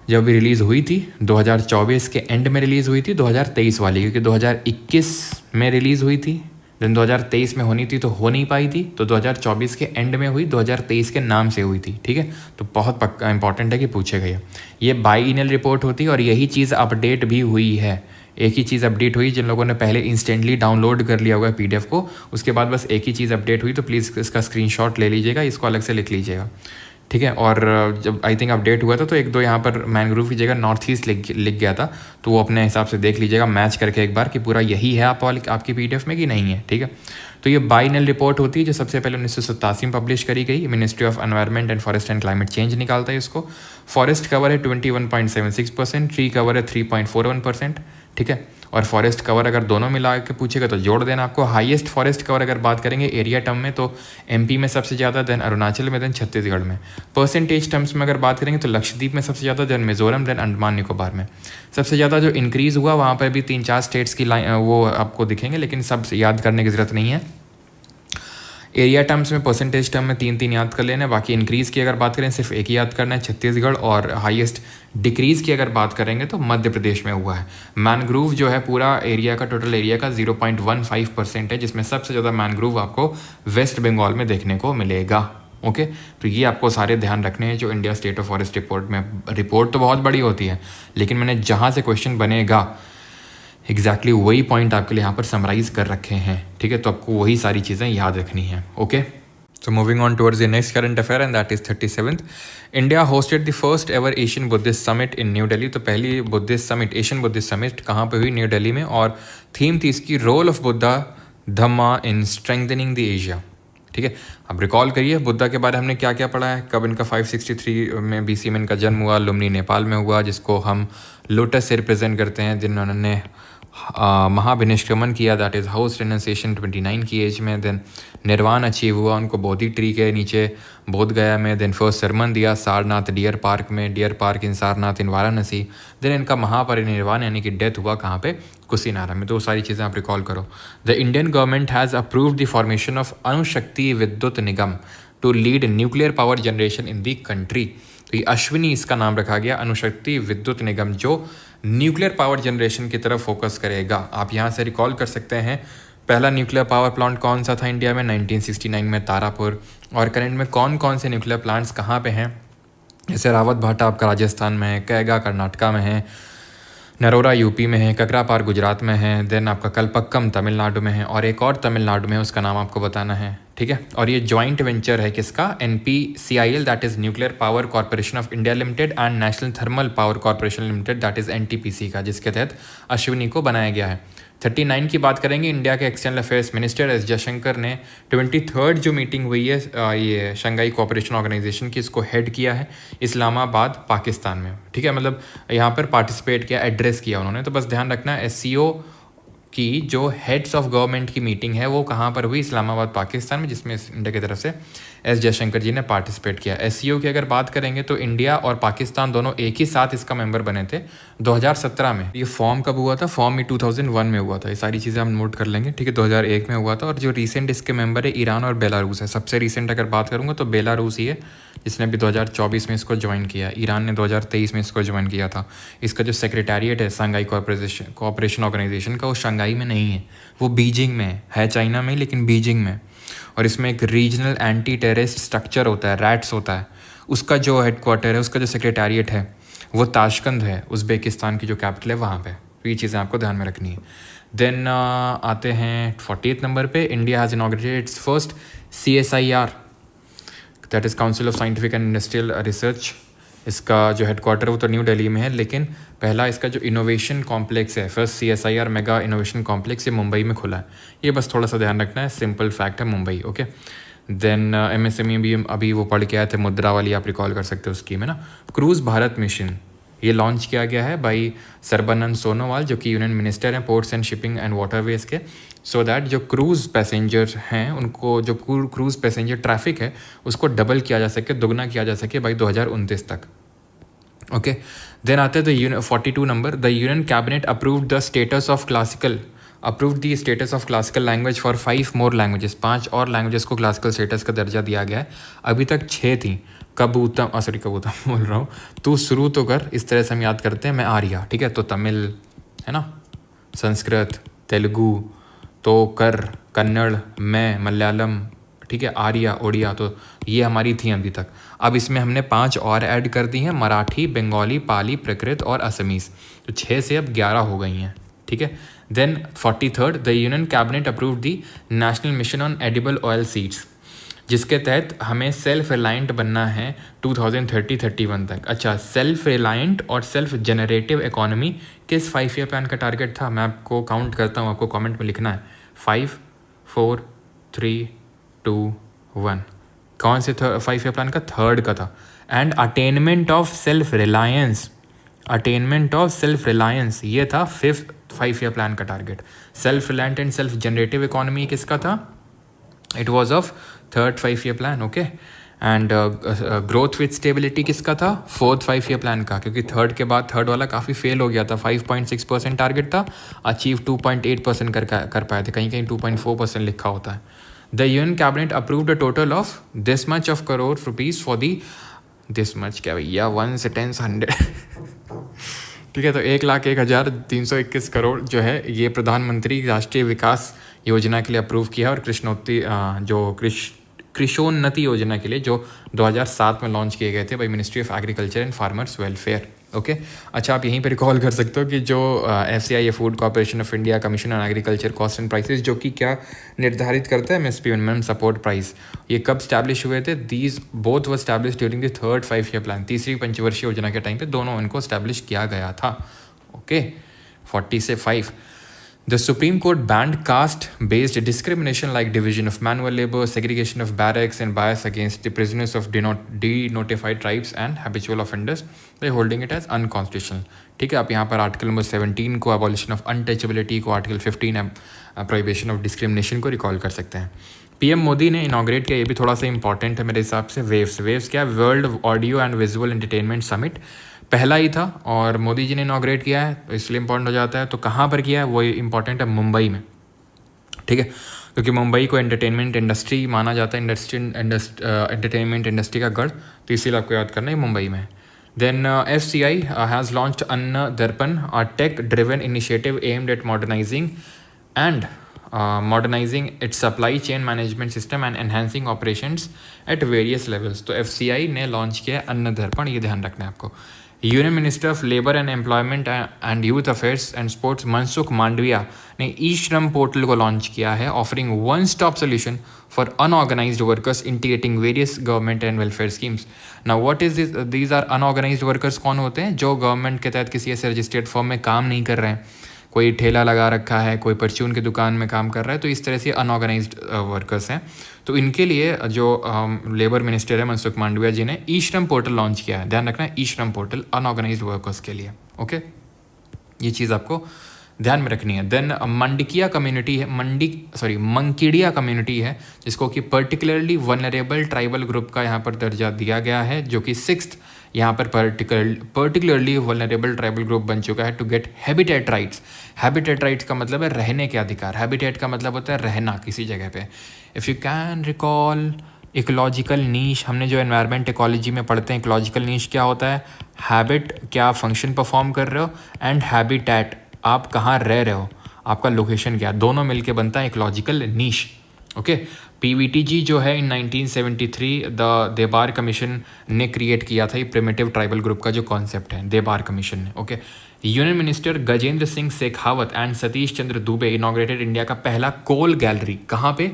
जब भी रिलीज़ हुई थी 2024 के एंड में रिलीज़ हुई थी 2023 वाली, क्योंकि 2021 में रिलीज़ हुई थी, देन 2023 में होनी थी तो हो नहीं पाई थी, तो 2024 के एंड में हुई, 2023 के नाम से हुई थी, ठीक है। तो बहुत पक्का इंपॉर्टेंट है कि पूछेगा ये बाईएनुअल रिपोर्ट होती है और यही चीज़ अपडेट भी हुई है। एक ही चीज़ अपडेट हुई, जिन लोगों ने पहले इंस्टेंटली डाउनलोड कर लिया होगा PDF को, उसके बाद बस एक ही चीज़ अपडेट हुई, तो प्लीज़ इसका स्क्रीनशॉट ले लीजिएगा, इसको अलग से लिख लीजिएगा, ठीक है। और जब आई थिंक अपडेट हुआ था तो 1-2 यहाँ पर मैनग्रोव की जगह नॉर्थ ईस्ट लिख गया था, तो वो अपने हिसाब से देख लीजिएगा मैच करके एक बार कि पूरा यही है आपकी PDF में कि नहीं है, ठीक है। तो ये बाईएनुअल रिपोर्ट होती है जो सबसे पहले 1987 में पब्लिश करी गई, ministry of environment and forest and climate change निकालता है इसको। फॉरेस्ट कवर है 21.76%, ट्री कवर है 3.41%, ठीक है। और फॉरेस्ट कवर अगर दोनों मिला के पूछेगा तो जोड़ देना आपको। हाईएस्ट फॉरेस्ट कवर अगर बात करेंगे एरिया टर्म में तो MP में सबसे ज़्यादा, देन अरुणाचल में, देन छत्तीसगढ़ में। परसेंटेज टर्म्स में अगर बात करेंगे तो लक्षद्वीप में सबसे ज़्यादा, देन मिजोरम, देन अंडमान निकोबार में। सबसे ज़्यादा जो इंक्रीज़ हुआ वहाँ पर भी 3-4 स्टेट्स की लाइन वो आपको दिखेंगे, लेकिन सब याद करने की ज़रूरत नहीं है। एरिया टर्म्स में, परसेंटेज टर्म में 3 याद कर लेना है। बाकी इंक्रीज़ की अगर बात करें सिर्फ एक ही याद करना है, छत्तीसगढ़। और हाईएस्ट डिक्रीज़ की अगर बात करेंगे तो मध्य प्रदेश में हुआ है। मैनग्रोव जो है पूरा एरिया का, टोटल एरिया का 0.15% है, जिसमें सबसे ज़्यादा मैनग्रोव आपको वेस्ट बंगाल में देखने को मिलेगा, ओके। तो ये आपको सारे ध्यान रखने हैं जो India state of forest report में। रिपोर्ट तो बहुत बड़ी होती है, लेकिन मैंने जहाँ से क्वेश्चन बनेगा एग्जैक्टली वही पॉइंट आपके लिए यहाँ पर समराइज कर रखे हैं, ठीक है। तो आपको वही सारी चीज़ें याद रखनी है, okay. So moving on towards the next current affair and that is 37th. India hosted the first ever Asian Buddhist Summit in New Delhi. तो पहली Buddhist summit, Asian Buddhist summit कहाँ पे हुई? न्यू दिल्ली में। और थीम थी इसकी role of Buddha Dhamma in strengthening the Asia, ठीक है। अब रिकॉल करिए बुद्धा के बारे में हमने क्या क्या पढ़ा है, कब इनका 563 में BC में इनका जन्म हुआ, लुम्नी नेपाल में हुआ, जिसको हम लोटस से रिप्रेजेंट करते हैं, जिन्होंने महाविनिष्क्रमण किया, दैट इज़ हाउस रिनंसिएशन 29 की एज में। देन निर्वाण अचीव हुआ उनको बोधि ट्री के नीचे बोध गया में। देन फर्स्ट सरमन दिया सारनाथ डियर पार्क में, deer park in Sarnath in Varanasi. Then इनका महापरिनिर्वाण यानी कि डेथ हुआ कहाँ पे? कुशीनारा में। तो सारी चीज़ें आप रिकॉल करो। The Indian government has approved the formation of Anushakti Vidyut Nigam to lead nuclear power generation in the country. तो ये अश्विनी इसका नाम रखा गया, अणुशक्ति विद्युत निगम, जो न्यूक्लियर पावर जनरेशन की तरफ फोकस करेगा। आप यहाँ से रिकॉल कर सकते हैं पहला न्यूक्लियर पावर प्लांट कौन सा था इंडिया में? 1969 में तारापुर। और करंट में कौन कौन से न्यूक्लियर प्लांट्स कहाँ पे हैं? जैसे रावत भाटा आपका राजस्थान में है, कैगा कर्नाटका में है, नरोरा यूपी में है, ककरापार गुजरात में है, देन आपका कलपक्कम तमिलनाडु में है और एक और तमिलनाडु में है, उसका नाम आपको बताना है, ठीक है। और ये जॉइंट वेंचर है किसका, NPCIL that is nuclear power corporation of India limited and national thermal power corporation limited that is NTPC का, जिसके तहत अश्विनी को बनाया गया है। 39 की बात करेंगे, इंडिया के external affairs minister S Jaishankar ने 23rd जो मीटिंग हुई है ये शंघाई कोऑपरेशन ऑर्गेनाइजेशन की, इसको हेड किया है इस्लामाबाद पाकिस्तान में, ठीक है। मतलब यहाँ पर पार्टिसिपेट किया, एड्रेस किया उन्होंने। तो बस ध्यान रखना है SCO की जो हेड्स ऑफ गवर्नमेंट की मीटिंग है वो कहाँ पर हुई, इस्लामाबाद पाकिस्तान में, जिसमें इंडिया की तरफ से एस जयशंकर जी ने पार्टिसिपेट किया। SCO की अगर बात करेंगे तो इंडिया और पाकिस्तान दोनों एक ही साथ इसका मेंबर बने थे 2017 में। ये फॉर्म कब हुआ था, फॉर्म 2001 में हुआ था। ये सारी चीज़ें हम नोट कर लेंगे, ठीक है। 2001 में हुआ था। और जो रिसेंट इसके मेंबर है ईरान और बेलारूस है। सबसे रिसेंट अगर बात करूँगा तो बेलारूस ही है, जिसने अभी 2024 में इसको ज्वाइन किया। ईरान ने 2023 में इसको ज्वाइन किया था। इसका जो सेक्रेटेरिएट है शंघाई कोऑपरेशन ऑर्गेनाइजेशन का, वो शंघाई में नहीं है, वो बीजिंग में है चाइना में, लेकिन बीजिंग में। और इसमें एक रीजनल एंटी टेररिस्ट स्ट्रक्चर होता है, रैट्स होता है, उसका जो हेडक्वार्टर है, उसका जो सेक्रेटेरिएट है वो ताशकंद है, उज़्बेकिस्तान की जो कैपिटल है वहाँ पे। तो ये चीज़ें आपको ध्यान में रखनी है। देन आते हैं 48 नंबर पे, India has inaugurated its first CSIR that is council of scientific and industrial research. इसका जो हेडक्वार्टर वो तो न्यू दिल्ली में है, लेकिन पहला इसका जो इनोवेशन कॉम्प्लेक्स है, first CSIR mega innovation complex, ये मुंबई में खुला है। ये बस थोड़ा सा ध्यान रखना है, सिंपल फैक्ट है, मुंबई, ओके। देन MSME भी अभी वो पढ़ के आए थे, मुद्रा वाली आप रिकॉल कर सकते हो स्कीम है ना। क्रूज़ भारत मिशन ये लॉन्च किया गया है बाई सर्बानंद सोनोवाल, जो कि यूनियन मिनिस्टर हैं ports and shipping and waterways के, सो दैट जो क्रूज़ पैसेंजर हैं उनको, जो क्रूज़ पैसेंजर ट्रैफिक है उसको डबल किया जा सके, दुगना किया जा सके बाई 2029 तक, ओके। देन आते हैं 42 number, the union cabinet approved the status of classical language for 5 more languages, 5 और लैंग्वेजेस को क्लासिकल स्टेटस का दर्जा दिया गया है। अभी तक 6 थी। कबूतम बोल रहा हूँ, तू शुरू तो कर, इस तरह से हम याद करते हैं, मैं आर्या, ठीक है। तो तमिल है ना, संस्कृत, तेलुगु, तो कर, कन्नड़, मैं मलयालम, ठीक है, आर्या, ओडिया, तो ये हमारी थी अभी तक। अब इसमें हमने 5 और ऐड कर दी हैं, मराठी, बंगाली, पाली, प्राकृत और असमीज़, तो 6 से अब 11 हो गई हैं, ठीक है। Then 43rd, the union cabinet approved the national mission on edible oil seeds, जिसके तहत हमें सेल्फ रिलायंट बनना है 2030-31 तक। अच्छा, सेल्फ रिलायंट और सेल्फ जनरेटिव इकोनॉमी किस 5 ईयर प्लान का टारगेट था, मैं आपको काउंट करता हूँ, आपको कमेंट में लिखना है। 5 4 3 2 1, कौन से 5 ईयर प्लान का, 3rd का था। And attainment of self reliance ये था 5th 5 ईयर प्लान का target. Self reliant and self generative economy किसका था, it was of 3rd 5 year plan, okay. And growth with stability किसका था, 4th 5 ईयर प्लान का, क्योंकि 3rd के बाद 3rd वाला काफ़ी फेल हो गया था। 5.6% टारगेट था, अचीव 2.8% कर पाए थे, कहीं 2.4% लिखा होता है। The union cabinet approved a total of this much of crore rupees for the, this much क्या भैया, 1 से 10 100 ठीक है। तो 1,01,321 करोड़ जो है ये प्रधानमंत्री राष्ट्रीय विकास योजना के लिए अप्रूव किया, और कृषोन्नति योजना के लिए जो 2007 में लॉन्च किए गए थे by ministry of agriculture and farmers welfare, okay. अच्छा, आप यहीं पर रिकॉल कर सकते हो कि जो FCI या food corporation of India, commission on agriculture cost and prices, जो कि क्या निर्धारित करता है, MSP मिनिमम सपोर्ट प्राइस, ये कब स्टैब्लिश हुए थे, these both were establish during the 3rd 5 year plan, तीसरी पंचवर्षीय योजना के टाइम पे दोनों इनको स्टैब्लिश किया गया था, ओके। 40 से 5, the Supreme Court banned caste-based discrimination like division of manual labor, segregation of barracks, and bias against the prisoners of denotified tribes and habitual offenders by holding it as unconstitutional, ठीक है। आप यहाँ पर article number 17 को, abolition of untouchability को, article 15 prohibition of discrimination को recall कर सकते हैं। PM मोदी ने इनाग्रेट किया, ये भी थोड़ा सा इंपॉर्टेंट है मेरे हिसाब से, वेव्स क्या, world audio and visual entertainment summit, पहला ही था और मोदी जी ने इनाग्रेट किया है, तो इसलिए इंपॉर्टेंट हो जाता है। तो कहाँ पर किया है वो इंपॉर्टेंट है, मुंबई में, ठीक है, क्योंकि मुंबई को एंटरटेनमेंट इंडस्ट्री माना जाता है, एंटरटेनमेंट इंडस्ट्री का गढ़, तो इसीलिए आपको याद करना है मुंबई में। Then FCI has launched Anna Darpan, a tech driven initiative aimed at modernising its supply chain management system and enhancing operations at various levels. तो FCI ने लॉन्च किया अन्न दर्पण, ये ध्यान रखना है आपको। Union minister of labour and employment and youth affairs and sports Mansukh Mandaviya ने e Shram portal को लॉन्च किया है, offering one stop solution for unorganised workers integrating various government and welfare schemes. Now what is this? These are unorganised workers कौन होते हैं? जो government के तहत किसी ऐसे रजिस्टर्ड फर्म में काम नहीं कर रहे हैं, कोई ठेला लगा रखा है, कोई परचून की दुकान में काम कर रहा है, तो इस तरह से अनऑर्गेनाइज्ड वर्कर्स हैं। तो इनके लिए जो लेबर मिनिस्टर है मनसुख मांडविया जी ने ई श्रम पोर्टल लॉन्च किया है। ध्यान रखना है, ई श्रम पोर्टल अनऑर्गेनाइज्ड वर्कर्स के लिए। ओके, ये चीज़ आपको ध्यान में रखनी है। देन मंडकिया कम्युनिटी है, मंकीडिया कम्युनिटी है, जिसको कि पर्टिकुलरली वनरेबल ट्राइबल ग्रुप का यहाँ पर दर्जा दिया गया है, जो कि 6th यहाँ पर पर्टिकुलरली वनरेबल ट्राइबल ग्रुप बन चुका है to get habitat rights. Habitat rights का मतलब है रहने के अधिकार। हैबिटेट का मतलब होता है रहना किसी जगह पे। If you can recall ecological niche, हमने जो एनवायरनमेंट इकोलॉजी में पढ़ते हैं, इकोलॉजिकल नीश क्या होता है? हैबिट, क्या फंक्शन परफॉर्म कर रहे हो, एंड हैबिटेट, आप कहाँ रह रहे हो, आपका लोकेशन क्या, दोनों मिलके बनता है इकोलॉजिकल नीश। ओके, पीवीटीजी जो है इन 1973 द देबार कमीशन ने क्रिएट किया था ये प्रिमिटिव ट्राइबल ग्रुप का जो कॉन्सेप्ट है, देबार कमीशन ने। Okay, union minister Gajendra Singh Shekhawat and Satish Chandra Dubey inaugurated India का पहला कोल गैलरी। कहाँ पे?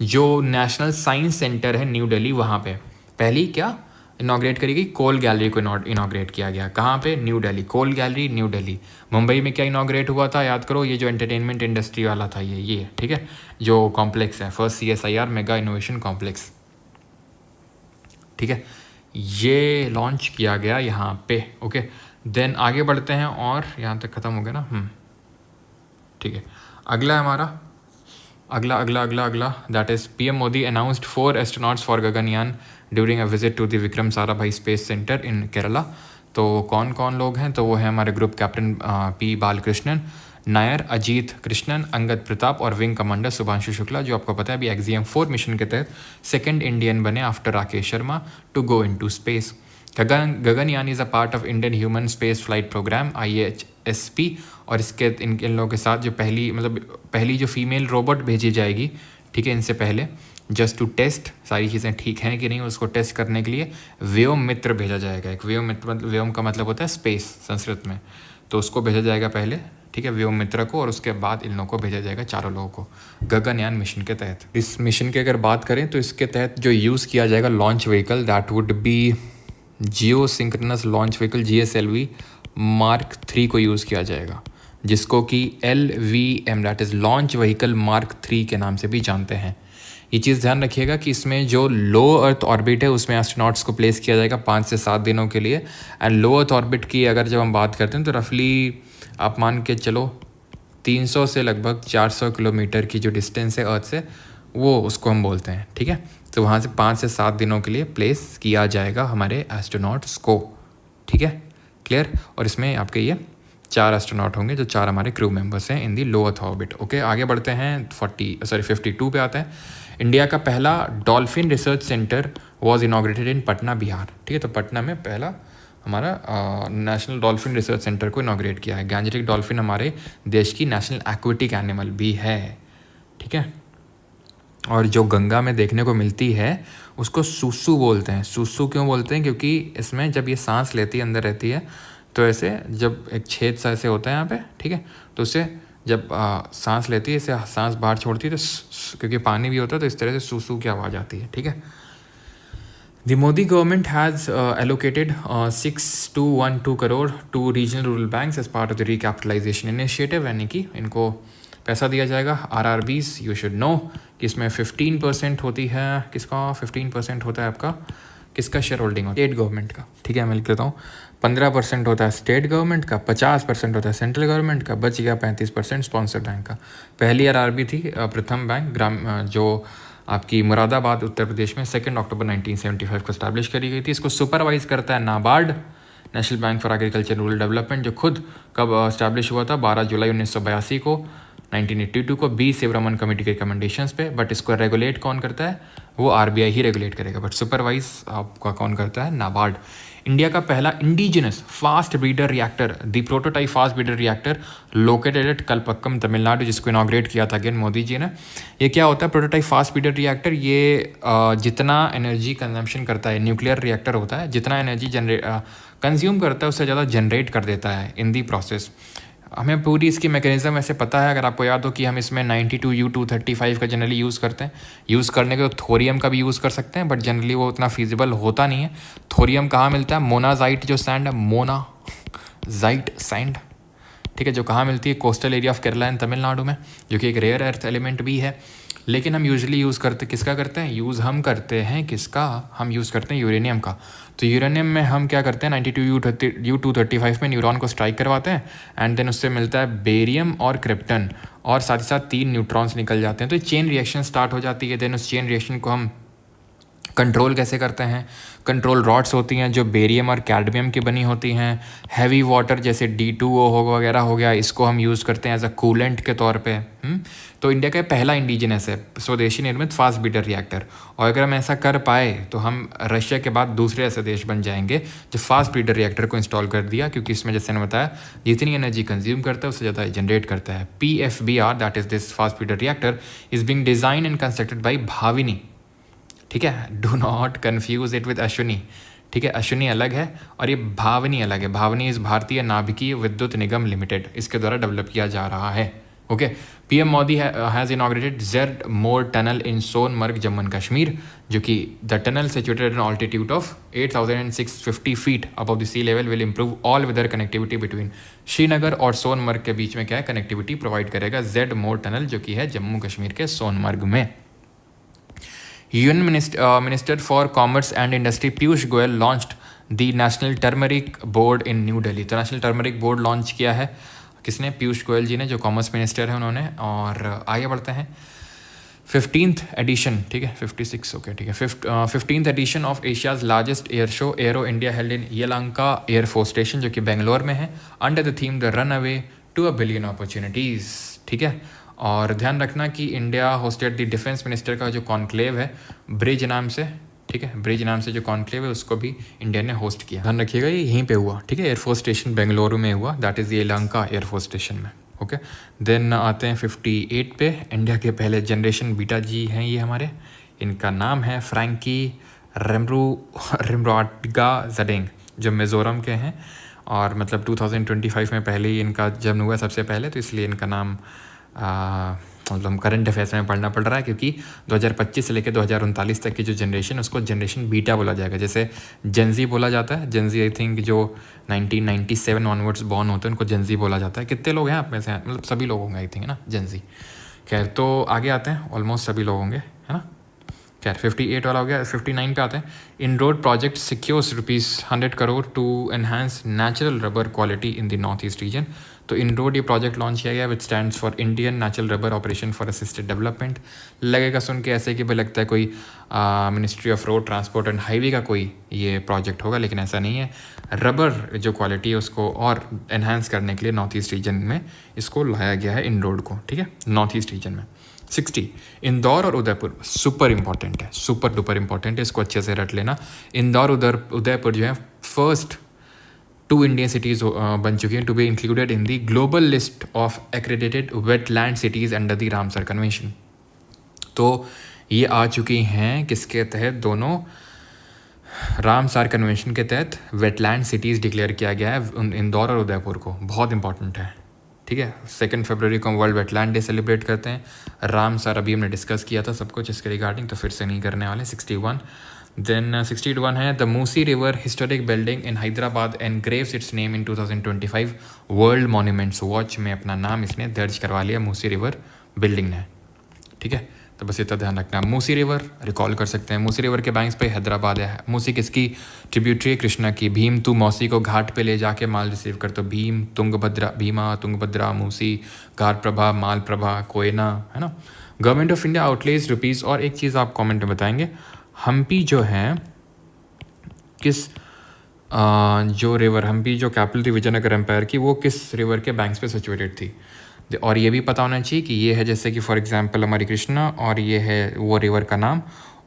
जो नेशनल साइंस सेंटर है न्यू दिल्ली, वहाँ पे पहली क्या इनॉग्रेट करी गई? कोल गैलरी को इनॉग्रेट किया गया। कहाँ पे? न्यू दिल्ली। कोल गैलरी न्यू दिल्ली। मुंबई में क्या इनॉग्रेट हुआ था? याद करो, ये जो एंटरटेनमेंट इंडस्ट्री वाला था, ये ठीक है, जो कॉम्प्लेक्स है, first CSIR mega innovation complex, ठीक है, ये लॉन्च किया गया यहाँ पे। ओके, देन आगे बढ़ते हैं, और यहाँ तक ख़त्म हो गया ना। ठीक है, अगला हमारा अगला that is PM Modi announced 4 astronauts for Gaganyaan during a visit to the Vikram Sarabhai space centre in Kerala. तो कौन कौन लोग हैं? तो वो है हमारे group captain P Balakrishnan Nair, Ajit Krishnan, Angad Pratap और विंग कमांडर शुभांशु शुक्ला, जो आपको पता है अभी XGM-4 मिशन के तहत 2nd इंडियन बने after Rakesh Sharma to go into space. Gaganyaan is a part of Indian human space flight programme IHSP, और इसके इन लोगों के साथ जो पहली जो फीमेल रोबोट भेजी जाएगी, ठीक है, इनसे पहले जस्ट टू टेस्ट सारी चीज़ें ठीक हैं कि नहीं, उसको टेस्ट करने के लिए व्योम मित्र भेजा जाएगा। एक व्योम मित्र, मतलब व्योम का मतलब होता है स्पेस संस्कृत में, तो उसको भेजा जाएगा पहले, ठीक है, व्योम मित्र को, और उसके बाद इन लोगों को भेजा जाएगा, चारों लोगों को, गगनयान मिशन के तहत। इस मिशन की अगर बात करें तो इसके तहत जो यूज़ किया जाएगा launch vehicle, that would be Jio synchronous launch vehicle GSLV Mark 3 को यूज़ किया जाएगा, जिसको कि LVM that is launch vehicle Mark 3 के नाम से भी जानते हैं। ये चीज़ ध्यान रखिएगा कि इसमें जो लो अर्थ ऑर्बिट है उसमें एस्ट्रोनॉट्स को प्लेस किया जाएगा 5 से 7 दिनों के लिए। एंड लो अर्थ ऑर्बिट की अगर जब हम बात करते हैं तो रफली आप मान के चलो 300 से लगभग 400 किलोमीटर की जो डिस्टेंस है अर्थ से, वो उसको हम बोलते हैं, ठीक है। तो वहाँ से 5 से 7 दिनों के लिए प्लेस किया जाएगा हमारे एस्ट्रोनॉट्स को, ठीक है, क्लियर। और इसमें आपके ये 4 एस्ट्रोनॉट होंगे, जो 4 हमारे क्रू मेंबर्स हैं इन दी लो अर्थ ऑर्बिट। ओके, आगे बढ़ते हैं 52 पे आते हैं। इंडिया का पहला dolphin research centre was inaugurated इन पटना, बिहार, ठीक है। तो पटना में पहला हमारा नेशनल डॉल्फिन रिसर्च सेंटर को इनॉग्रेट किया है। गैंजेटिक डॉल्फिन हमारे देश की नेशनल एक्वेटिक एनिमल भी है, ठीक है। और जो गंगा में देखने को मिलती है उसको सूसू बोलते हैं। सूसू क्यों बोलते हैं? क्योंकि इसमें जब ये सांस लेती है, अंदर रहती है, तो ऐसे जब एक छेद सा ऐसे होता है यहाँ पे, ठीक है, तो उससे जब सांस लेती है, इसे सांस बाहर छोड़ती है, तो क्योंकि पानी भी होता है तो इस तरह से सूसू की आवाज़ आती है, ठीक है। The Modi government has allocated 6212 crore to regional rural banks as part of the recapitalisation initiative, यानी कि इनको पैसा दिया जाएगा। RRBs यू शुड नो कि इसमें 15% होती है, किसका 15% होता है आपका, किसका शेयर होल्डिंग होता है? स्टेट गवर्नमेंट का, ठीक है, मैं लिख देता हूँ। 15% होता है स्टेट गवर्नमेंट का, 50% होता है सेंट्रल गवर्नमेंट का, बच गया 35% स्पॉन्सर बैंक का। पहली RRB थी प्रथम बैंक जो आपकी मुरादाबाद उत्तर प्रदेश में 2 अक्टूबर 1975 को स्टैब्लिश करी गई थी। इसको सुपरवाइज करता है NABARD, national bank for agriculture rural development, जो खुद कब स्टैब्लिश हुआ था 12 जुलाई 1982 को, 1982 को B शिवरमन कमेटी के रिकमेंडेशंस पे। बट इसको रेगुलेट कौन करता है? वो RBI ही रेगुलेट करेगा, बट सुपरवाइज आपका कौन करता है? नाबार्ड। इंडिया का पहला indigenous fast breeder reactor, the prototype fast breeder reactor located at Kalpakkam Tamil Nadu, जिसको इनॉग्रेट किया था अगेन मोदी जी ने। ये क्या होता है प्रोटोटाइप फास्ट ब्रीडर रिएक्टर? ये जितना एनर्जी कंजम्पशन करता है, न्यूक्लियर रिएक्टर होता है, जितना एनर्जी कंज्यूम करता है उससे ज़्यादा जनरेट कर देता है इन दी प्रोसेस। हमें पूरी इसकी मैकेनिज्म ऐसे पता है, अगर आपको याद हो कि हम इसमें 92U235 का जनरली यूज़ करते हैं। यूज़ करने के तो थोरियम का भी यूज़ कर सकते हैं, बट जनरली वो उतना फीजिबल होता नहीं है। थोरियम कहाँ मिलता है? मोनाजाइट जो सैंड है, मोनाजाइट सैंड, ठीक है, जो कहाँ मिलती है? Coastal area of Kerala and Tamil Nadu में, जो कि एक रेयर अर्थ एलिमेंट भी है। लेकिन हम यूजुअली यूज़ करते किसका करते हैं? हम करते हैं किसका? हम यूज़ करते हैं यूरेनियम का। तो यूरेनियम में हम क्या करते हैं? 92U235 में न्यूट्रॉन को स्ट्राइक करवाते हैं एंड देन उससे मिलता है बेरियम और क्रिप्टन, और साथ ही साथ 3 न्यूट्रॉन्स निकल जाते हैं। तो चेन रिएक्शन स्टार्ट हो जाती है। देन उस चेन रिएक्शन को हम कंट्रोल कैसे करते हैं? कंट्रोल रॉड्स होती हैं जो बेरियम और कैडमियम की बनी होती हैं। हैवी वाटर जैसे D2O वगैरह हो गया, इसको हम यूज़ करते हैं एज अ कूलेंट के तौर पे। तो इंडिया का पहला इंडिजिनस है स्वदेशी निर्मित फास्ट ब्रीडर रिएक्टर, और अगर हम ऐसा कर पाए तो हम रशिया के बाद दूसरे ऐसे देश बन जाएंगे जो फास्ट ब्रीडर रिएक्टर को इंस्टॉल कर दिया, क्योंकि इसमें जैसे मैंने बताया जितनी एनर्जी कंज्यूम करता है उससे ज़्यादा जनरेट करता है। PFBR, that is this fast breeder reactor, is being design and constructed by Bhavini, ठीक है, do not confuse it with Ashwini, ठीक है, अश्विनी अलग है और ये भावनी अलग है। भावनी इस भारतीय नाभिकीय विद्युत निगम लिमिटेड, इसके द्वारा डेवलप किया जा रहा है। Okay, PM Modi has inaugurated Z Morh tunnel in Sonamarg Jammu and Kashmir, जो कि the tunnel situated an altitude of 8650 feet above the sea level will improve all weather connectivity between Srinagar और सोनमर्ग के बीच में क्या है कनेक्टिविटी प्रोवाइड करेगा जेड मोर टनल, जो कि है जम्मू कश्मीर के सोनमर्ग में। Union minister for commerce and industry Piyush Goyal launched the national turmeric board in new Delhi. तो नेशनल टर्मरिक बोर्ड लॉन्च किया है किसने? पीयूष गोयल जी ने, जो कॉमर्स मिनिस्टर है उन्होंने। और आगे बढ़ते हैं 15th एडिशन, ठीक है 56, ओके ठीक है 15th edition of Asia's largest air show aero India held in Yelahanka air force station, जो कि बेंगलोर में है, under the theme the runway to a billion opportunities, ठीक है। और ध्यान रखना कि India hosted the defence minister का जो कॉन्क्लेव है ब्रिज नाम से, ठीक है, ब्रिज नाम से जो कॉन्क्लेव है उसको भी इंडिया ने होस्ट किया। ध्यान रखिएगा ये यहीं पे हुआ, ठीक है, एयरफोर्स स्टेशन बेंगलुरु में हुआ, that is Yelahanka air force station में। ओके, देन आते हैं 58 पे। इंडिया के पहले जनरेशन बीटा जी हैं ये हमारे, इनका नाम है फ्रैंकी रिम्रोटगा ज़डेंग, जो मिज़ोरम के हैं, और मतलब 2025 में पहले ही इनका जन्म हुआ सबसे पहले, तो इसलिए इनका नाम मतलब करंट अफेयर्स में पढ़ना पड़ रहा है, क्योंकि 2025 से लेकर 2039 तक की जो जनरेशन उसको जनरेशन बीटा बोला जाएगा। जैसे जेनजी बोला जाता है, जेनजी आई थिंक जो 1997 ऑनवर्ड्स बॉर्न होते हैं उनको जेनजी बोला जाता है। कितने लोग हैं आप में से? मतलब सभी लोग होंगे आई थिंक, है ना, जेनजी। खैर, तो आगे आते हैं, ऑलमोस्ट सभी लोग होंगे, है ना। खैर 58 वाला हो गया। 59 पे आते हैं। In road project secures ₹100 crore to enhance natural rubber quality in the north east region. तो इन रोड ये प्रोजेक्ट लॉन्च किया गया which stands for Indian natural rubber operation for assisted development. लगेगा सुन के ऐसे कि भाई लगता है कोई ministry of road transport and highway का कोई ये प्रोजेक्ट होगा, लेकिन ऐसा नहीं है। रबर जो क्वालिटी है उसको और एनहांस करने के लिए नॉर्थ ईस्ट रीजन में इसको लाया गया है, इन रोड को, ठीक है, नॉर्थ ईस्ट रीजन में। 60 इंदौर और उदयपुर सुपर इंपॉर्टेंट है, सुपर डुपर इंपॉर्टेंट है, इसको अच्छे से रट लेना। इंदौर उदयपुर जो है फर्स्ट 2 इंडियन सिटीज़ बन चुकी हैं to be included in the global list of accredited wetland cities under the Ramsar convention. तो ये आ चुकी हैं किसके तहत? दोनों रामसर कन्वेंशन के तहत वेटलैंड सिटीज़ डिक्लेयर किया गया है इंदौर और उदयपुर को, बहुत इंपॉर्टेंट है, ठीक है। 2 फरवरी को वर्ल्ड वेटलैंड डे सेलिब्रेट करते हैं। रामसर अभी हमने डिस्कस किया था सब कुछ इसके रिगार्डिंग, तो फिर से नहीं करने वाले। 61 देन 61 है the Musi river historic building in Hyderabad engraves its name in 2025 world monuments watch में अपना नाम इसने दर्ज करवा लिया, मूसी रिवर बिल्डिंग ने, ठीक है। तो बस इतना ध्यान रखना। मूसी रिवर रिकॉल कर सकते हैं, मूसी रिवर के बैंक्स पे हैदराबाद है। मूसी किसकी ट्रिब्यूटरी? कृष्णा की। भीम तू मौसी को घाट पे ले जाके माल रिसीव कर, तो भीम तुंगभद्रा, भीमा तुंगभद्रा, मूसी, घाट प्रभा, माल प्रभा, कोयना, है ना। Government of India outlays rupees. और एक चीज़ आप कमेंट में बताएंगे, हम्पी जो है किस जो रिवर हम्पी जो कैपिटल थी विजयनगर एम्पायर की, वो किस रिवर के बैंक्स पे सिचुएटेड थी? और ये भी पता होना चाहिए कि ये है जैसे कि फॉर एग्जांपल हमारी कृष्णा, और ये है वो रिवर का नाम,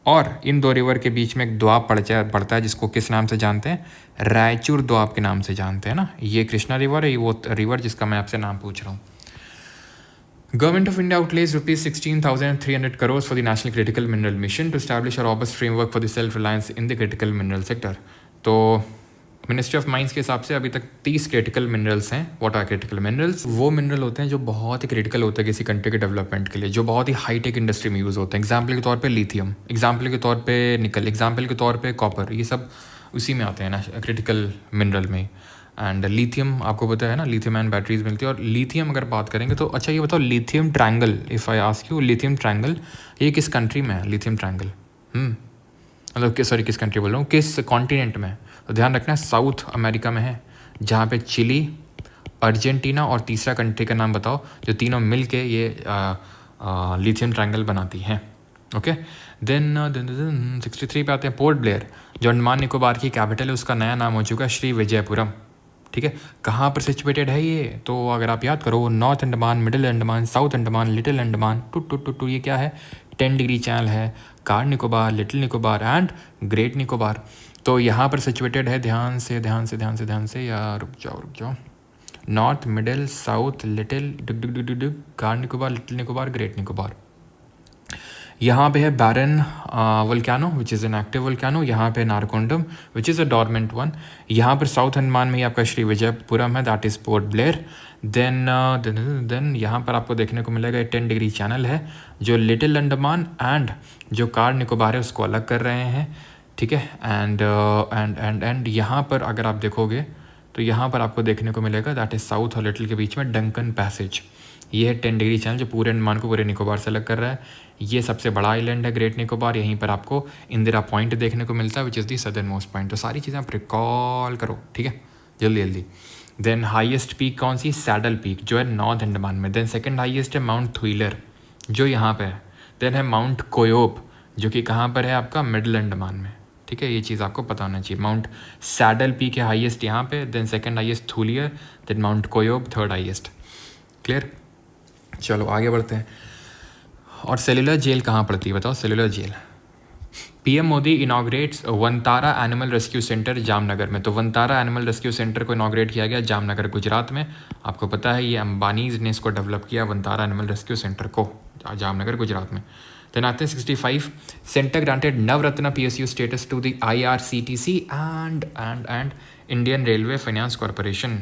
और इन दो रिवर के बीच में एक द्वाब पड़ता है जिसको किस नाम से जानते हैं, रायचूर द्वाब के नाम से जानते हैं ना। ये कृष्णा रिवर है, ये वो रिवर जिसका मैं आपसे नाम पूछ रहा हूँ। Government of India outlays rupees 16,300 crores for the National Critical Mineral Mission to establish a robust framework for the self-reliance in the critical mineral sector. तो मिनिस्ट्री ऑफ माइंस के हिसाब से अभी तक 30 क्रिटिकल मिनरल्स हैं। What are critical minerals? वो mineral होते हैं जो बहुत ही क्रिटिकल होते हैं किसी कंट्री के डेवलपमेंट के लिए, जो बहुत ही हाईटेक इंडस्ट्री में यूज़ होते हैं। एग्जाम्पल के तौर पे लिथियम, एग्जाम्पल के तौर पे निकल, एग्जाम्पल के तौर पे कॉपर, ये सब उसी में आते हैं ना, क्रिटिकल मिनरल में। एंड लिथियम आपको पता है ना, लिथियम एंड बैटरीज मिलती है। और लिथियम अगर बात करेंगे तो अच्छा ये बताओ, lithium triangle, if I ask you lithium triangle, ये किस कंट्री में है लिथियम ट्रायंगल? मतलब सॉरी किस कंट्री बोल रहा हूँ, किस कॉन्टिनेंट में है? तो ध्यान रखना है साउथ अमेरिका में है, जहाँ पे चिली, अर्जेंटीना और तीसरा कंट्री का नाम बताओ जो तीनों मिल के ये लिथियम ट्रायंगल बनाती हैं। ओके, देन 63 पे आते हैं। पोर्ट ब्लेयर जो अंडमान निकोबार की कैपिटल है, उसका नया नाम हो चुका है श्री विजयपुरम। ठीक है, कहाँ पर सिचुएटेड है ये? तो अगर आप याद करो, north Andaman, middle Andaman, south Andaman, little Andaman, to ये क्या है, 10 डिग्री चैनल है। Car Nicobar, little Nicobar and great Nicobar, तो यहाँ पर सिचुएटेड है। ध्यान से यार, रुक जाओ। North, middle, south, little, Car Nicobar, little Nicobar, great Nicobar. यहाँ पे है barren volcano which is an active volcano. यहाँ पे Narcondam which is a dormant one. यहाँ पर साउथ अंडमान में ही आपका श्री विजयपुरम है, that is port Blair. Then यहाँ पर आपको देखने को मिलेगा 10 डिग्री चैनल है, जो लिटिल अंडमान एंड जो कार निकोबार है उसको अलग कर रहे हैं। ठीक है, एंड यहाँ पर अगर आप देखोगे तो यहाँ पर आपको देखने को मिलेगा दैट इज़ साउथ और लिटिल के बीच में डंकन पैसेज। ये है 10 डिग्री चैनल जो पूरे अंडमान को पूरे निकोबार से अलग कर रहा है। ये सबसे बड़ा आइलैंड है ग्रेट निकोबार। यहीं पर आपको इंदिरा पॉइंट देखने को मिलता है which is the southern most point. तो सारी चीज़ें आप रिकॉल करो, ठीक है, जल्दी। देन हाईएस्ट पीक कौन सी? सैडल पीक जो है नॉर्थ अंडमान में। देन सेकंड हाईएस्ट है माउंट थ्विलर जो यहाँ पे है। देन है माउंट कोयोप जो कि कहाँ पर है आपका, मिडिल अंडमान में। ठीक है, ये चीज़ आपको पता होना चाहिए। माउंट सैडल पीक है हाईएस्ट यहाँ पे, then second highest Thuillier, then Mount Koyob third highest. Clear? चलो आगे बढ़ते हैं। और सेलुलर जेल कहाँ पड़ती है बताओ? Cellular jail PM Modi inaugurates Vantara animal rescue centre Jamnagar में। तो वनतारा एनिमल रेस्क्यू सेंटर को इनॉग्रेट किया गया जामनगर गुजरात में। आपको पता है ये अंबानीज ने इसको डेवलप किया, वनतारा एनिमल रेस्क्यू सेंटर को, जामनगर गुजरात में। देन आते हैं 65, centre granted Navratna PSU status to the IRCTC and Indian railway finance corporation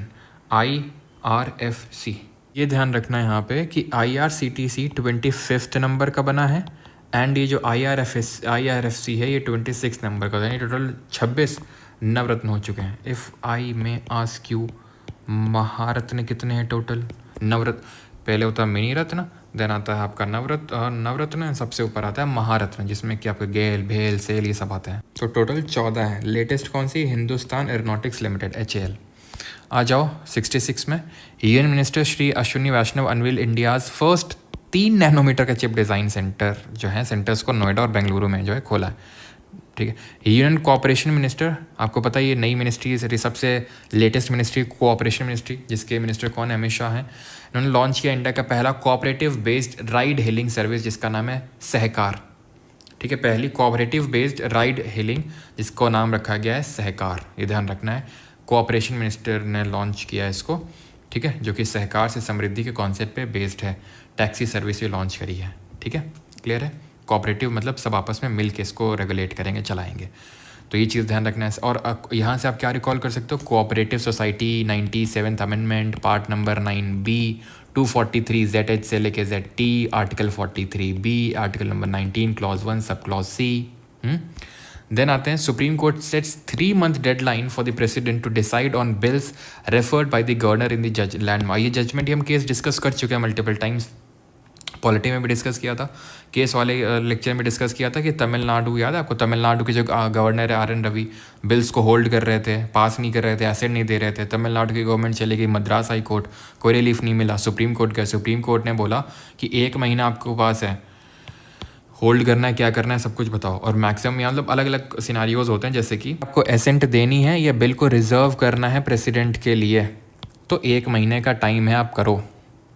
IRFC। ये ध्यान रखना है यहाँ पे कि IRCTC 25th नंबर का बना है एंड ये जो IRFC है ये 26 नंबर का, यानी टोटल 26 नवरत्न हो चुके हैं। इफ़ आई में आस्क यू, महारत्न कितने हैं टोटल? नवरत्न पहले होता है मिनी रत्न, देन आता है आपका नवरत्न, सबसे ऊपर आता है महारत्न जिसमें कि आपके गेल, भेल, सेल ये सब आता है। तो टोटल 14 है। लेटेस्ट कौन सी? Hindustan aeronautics limited HAL। आ जाओ 66 में, union minister Shri Ashwini Vaishnaw unveil India's first 3 nanometre का चिप डिज़ाइन सेंटर जो है, सेंटर्स को नोएडा और बेंगलुरु में जो है खोला है। ठीक है, यूनियन कोऑपरेशन मिनिस्टर, आपको पता है ये नई मिनिस्ट्री है, सबसे लेटेस्ट मिनिस्ट्री कोऑपरेशन मिनिस्ट्री, जिसके मिनिस्टर कौन है? अमित शाह हैं। इन्होंने लॉन्च किया इंडिया का पहला cooperative based ride hailing service जिसका नाम है सहकार। ठीक है, पहली कोऑपरेटिव बेस्ड राइड हेलिंग जिसको नाम रखा गया है सहकार। ये ध्यान रखना है, कोऑपरेशन मिनिस्टर ने लॉन्च किया है इसको। ठीक है, जो कि सहकार से समृद्धि के कॉन्सेप्ट पे बेस्ड है। टैक्सी सर्विस ये लॉन्च करी है। ठीक है, क्लियर है? कोऑपरेटिव मतलब सब आपस में मिल के इसको रेगुलेट करेंगे, चलाएंगे। तो ये चीज़ ध्यान रखना है। और यहाँ से आप क्या रिकॉल कर सकते हो? Cooperative society 97th amendment part number 9B 243 ZH से लेके ZT, article 43B, article number 19 clause 1 sub clause C। Then आते हैं, supreme court sets 3 month deadline for the president to decide on bills referred by the governor in the जज land. ये judgement हम case discuss कर चुके हैं multiple times, polity में भी डिस्कस किया था, केस वाले लेक्चर में डिस्कस किया था कि तमिलनाडु, याद है आपको? तमिलनाडु के जो गवर्नर है RN रवि, बिल्स को होल्ड कर रहे थे, पास नहीं कर रहे थे, एसेट नहीं दे रहे थे। तमिलनाडु की गवर्नमेंट चली गई मद्रास हाई कोर्ट, कोई रिलीफ नहीं मिला, सुप्रीम कोर्ट गए। सुप्रीम कोर्ट ने बोला कि 1 महीना आपके पास है, होल्ड करना है, क्या करना है, सब कुछ बताओ। और मैक्सिमम यहाँ मतलब अलग अलग सिनारियोज होते हैं, जैसे कि आपको एसेंट देनी है या बिल को रिजर्व करना है प्रेसिडेंट के लिए, तो 1 महीने का टाइम है, आप करो।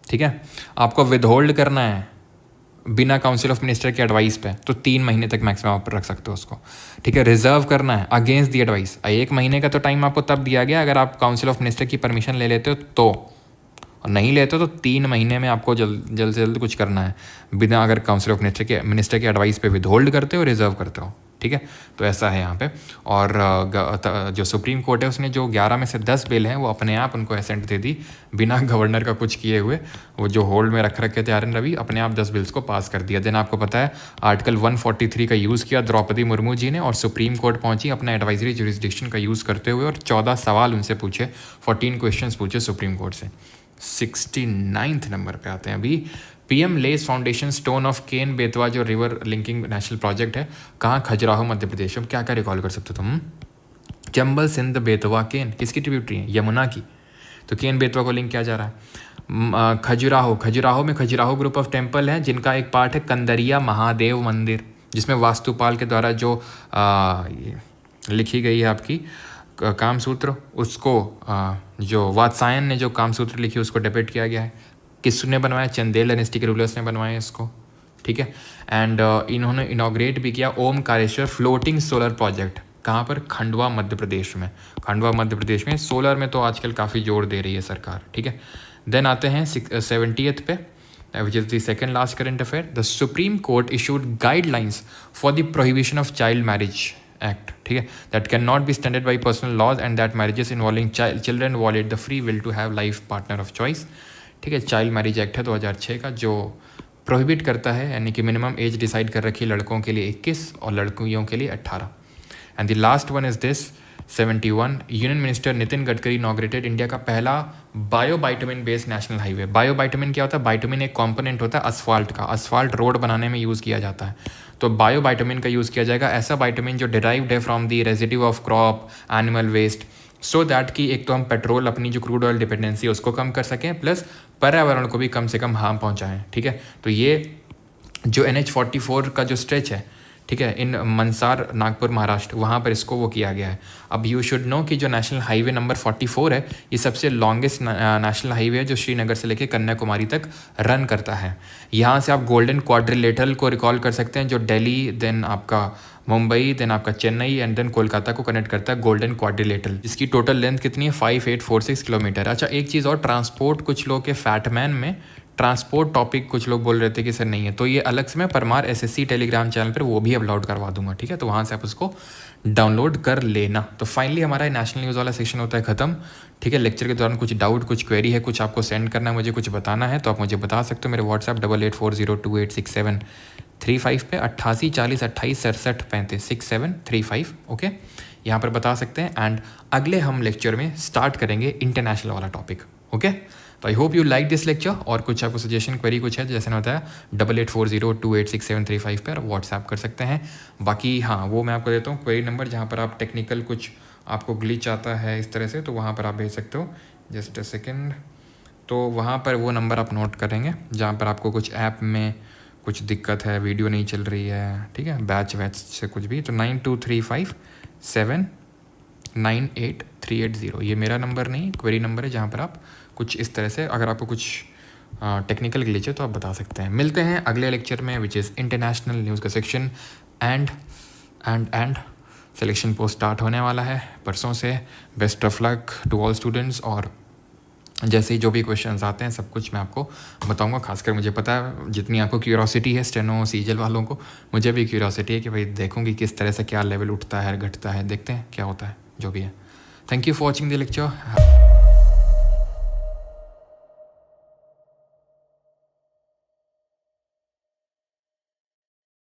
ठीक है, आपको विदहोल्ड करना है, बिना काउंसिल ऑफ मिनिस्टर के एडवाइस पे, तो 3 महीने तक मैक्सिमम आप रख सकते हो उसको, ठीक है। रिजर्व करना है अगेंस्ट दी एडवाइस, 1 महीने का तो टाइम आपको तब दिया गया अगर आप काउंसिल ऑफ मिनिस्टर की परमिशन ले लेते हो तो, और नहीं लेते हो तो 3 महीने में आपको जल्द से जल्द कुछ करना है, बिना अगर काउंसिल ऑफ मिनिस्टर के एडवाइस पे विदहोल्ड करते हो, रिजर्व करते हो, ठीक है। तो ऐसा है यहाँ पे। और जो सुप्रीम कोर्ट है उसने जो 11 में से 10 बिल हैं वो अपने आप उनको एसेंट दे दी, बिना गवर्नर का कुछ किए हुए। वो जो होल्ड में रखे थे आर.एन. रवि, अपने आप 10 बिल्स को पास कर दिया। देन आपको पता है आर्टिकल 143 का यूज़ किया द्रौपदी मुर्मू जी ने, और सुप्रीम कोर्ट पहुंची अपना एडवाइजरी जुरिस्डिक्शन का यूज़ करते हुए, और 14 सवाल उनसे पूछे, 14 क्वेश्चन पूछे सुप्रीम कोर्ट से। 69th नंबर पे आते हैं अभी। PM lays foundation stone of Ken Betwa जो रिवर लिंकिंग नेशनल प्रोजेक्ट है, कहाँ? खजुराहो मध्य प्रदेश। अब क्या क्या रिकॉल कर सकते हो तुम? चंबल सिंध बेतवा केन किसकी ट्रिब्यूटरी है? यमुना की। तो केन बेतवा को लिंक किया जा रहा है। खजुराहो में खजुराहो ग्रुप ऑफ टेम्पल है, जिनका एक पार्ट है कंदरिया महादेव मंदिर, जिसमें वास्तुपाल के द्वारा जो लिखी गई है आपकी कामसूत्र, उसको जो वात्सायन ने जो कामसूत्र लिखी उसको डिपिक्ट किया गया है। किसने बनवाया? चंदेल डायनेस्टी के रूलर्स ने बनवाया इसको, ठीक है। एंड इन्होंने इनॉग्रेट भी किया ओमकारेश्वर फ्लोटिंग सोलर प्रोजेक्ट। कहाँ पर? खंडवा मध्य प्रदेश में। खंडवा मध्य प्रदेश में सोलर में तो आजकल काफ़ी जोर दे रही है सरकार, ठीक है। देन आते हैं 70th पे, which is the second last current affair. The supreme court issued guidelines for the prohibition of child marriage act, ठीक है, that can not be standard by personal laws and that marriages involving children violate the free will to have life partner of choice, ठीक है। Child marriage act है 2006 का, जो prohibit करता है, यानी कि मिनिमम एज डिसाइड कर रखी है लड़कों के लिए 21 और लड़कियों के लिए 18। And the last one is this 71, union minister Nitin Gadkari inaugurated India का पहला बायोबाइटमिन बेस्ड नेशनल हाईवे। बायोबाइटमिन क्या होता है? बाइटमिन एक कॉम्पोनेंट होता है असफाल्ट का, असफाल्ट रोड बनाने में यूज़ किया जाता है, तो बायोबाइटमिन का यूज़ किया जाएगा। ऐसा बाइटमिन जो डिराइव्ड है from the residue of crop, animal waste, so that कि एक तो हम पेट्रोल, अपनी जो क्रूड ऑयल डिपेंडेंसी है उसको कम कर सकें, प्लस पर्यावरण को भी कम से कम हार्म पहुंचाएं, ठीक है। तो ये जो NH44 का जो स्ट्रेच है, ठीक है, इन मंसार नागपुर महाराष्ट्र, वहाँ पर इसको वो किया गया है। अब यू शुड नो कि जो नेशनल हाईवे नंबर 44 है, ये सबसे लॉन्गेस्ट नेशनल हाईवे है जो श्रीनगर से लेकर कन्याकुमारी तक रन करता है। यहाँ से आप गोल्डन क्वाड्रिलेटरल को रिकॉल कर सकते हैं, जो दिल्ली, देन आपका मुंबई, देन आपका चेन्नई एंड देन कोलकाता को कनेक्ट करता है, गोल्डन क्वाड्रिलेटरल, जिसकी टोटल लेंथ कितनी है? 5846 किलोमीटर। अच्छा, एक चीज़ और, ट्रांसपोर्ट, कुछ लोग के फैटमैन में ट्रांसपोर्ट टॉपिक कुछ लोग बोल रहे थे कि सर नहीं है, तो ये अलग से मैं परमार SSC टेलीग्राम चैनल पर वो भी अपलोड करवा दूंगा, ठीक है। तो वहाँ से आप उसको डाउनलोड कर लेना। तो फाइनली हमारा नेशनल न्यूज़ वाला सेक्शन होता है ख़त्म, ठीक है। लेक्चर के दौरान कुछ डाउट, कुछ क्वेरी है, कुछ आपको सेंड करना है, मुझे कुछ बताना है, तो आप मुझे बता सकते हो। मेरे व्हाट्सएप 8840286735 पे 88 40 28 67 35 6735, ओके, यहाँ पर बता सकते हैं। एंड अगले हम लेक्चर में स्टार्ट करेंगे इंटरनेशनल वाला टॉपिक, ओके। तो I hope you like this lecture, और कुछ आपको सजेशन क्वेरी कुछ है तो जैसे मैंने बताया 8840286735 पर व्हाट्सएप कर सकते हैं। बाकी हाँ, वो मैं आपको देता हूँ क्वेरी नंबर, जहाँ पर आप टेक्निकल कुछ आपको ग्लिच आता है इस तरह से, तो वहाँ पर आप भेज सकते हो। जस्ट अ सेकेंड, तो वहाँ पर वो नंबर आप नोट करेंगे जहाँ पर आपको कुछ ऐप में कुछ दिक्कत है, वीडियो नहीं चल रही है, ठीक है, बैच वैच से कुछ भी, तो 9235798380, ये मेरा नंबर नहीं, क्वेरी नंबर है, जहाँ पर आप कुछ इस तरह से अगर आपको कुछ टेक्निकल ग्लिच है तो आप बता सकते हैं। मिलते हैं अगले लेक्चर में, विच इज़ इंटरनेशनल न्यूज़ का section. And selection post start होने वाला है परसों से। Best of luck to all students, और जैसे ही जो भी क्वेश्चंस आते हैं सब कुछ मैं आपको बताऊंगा। खासकर मुझे पता है जितनी आपको क्यूरियोसिटी है स्टेनो सीजल वालों को, मुझे भी क्यूरियोसिटी है कि भाई देखूंगी किस तरह से क्या लेवल उठता है, घटता है, देखते हैं क्या होता है, जो भी है। Thank you for watching the lecture.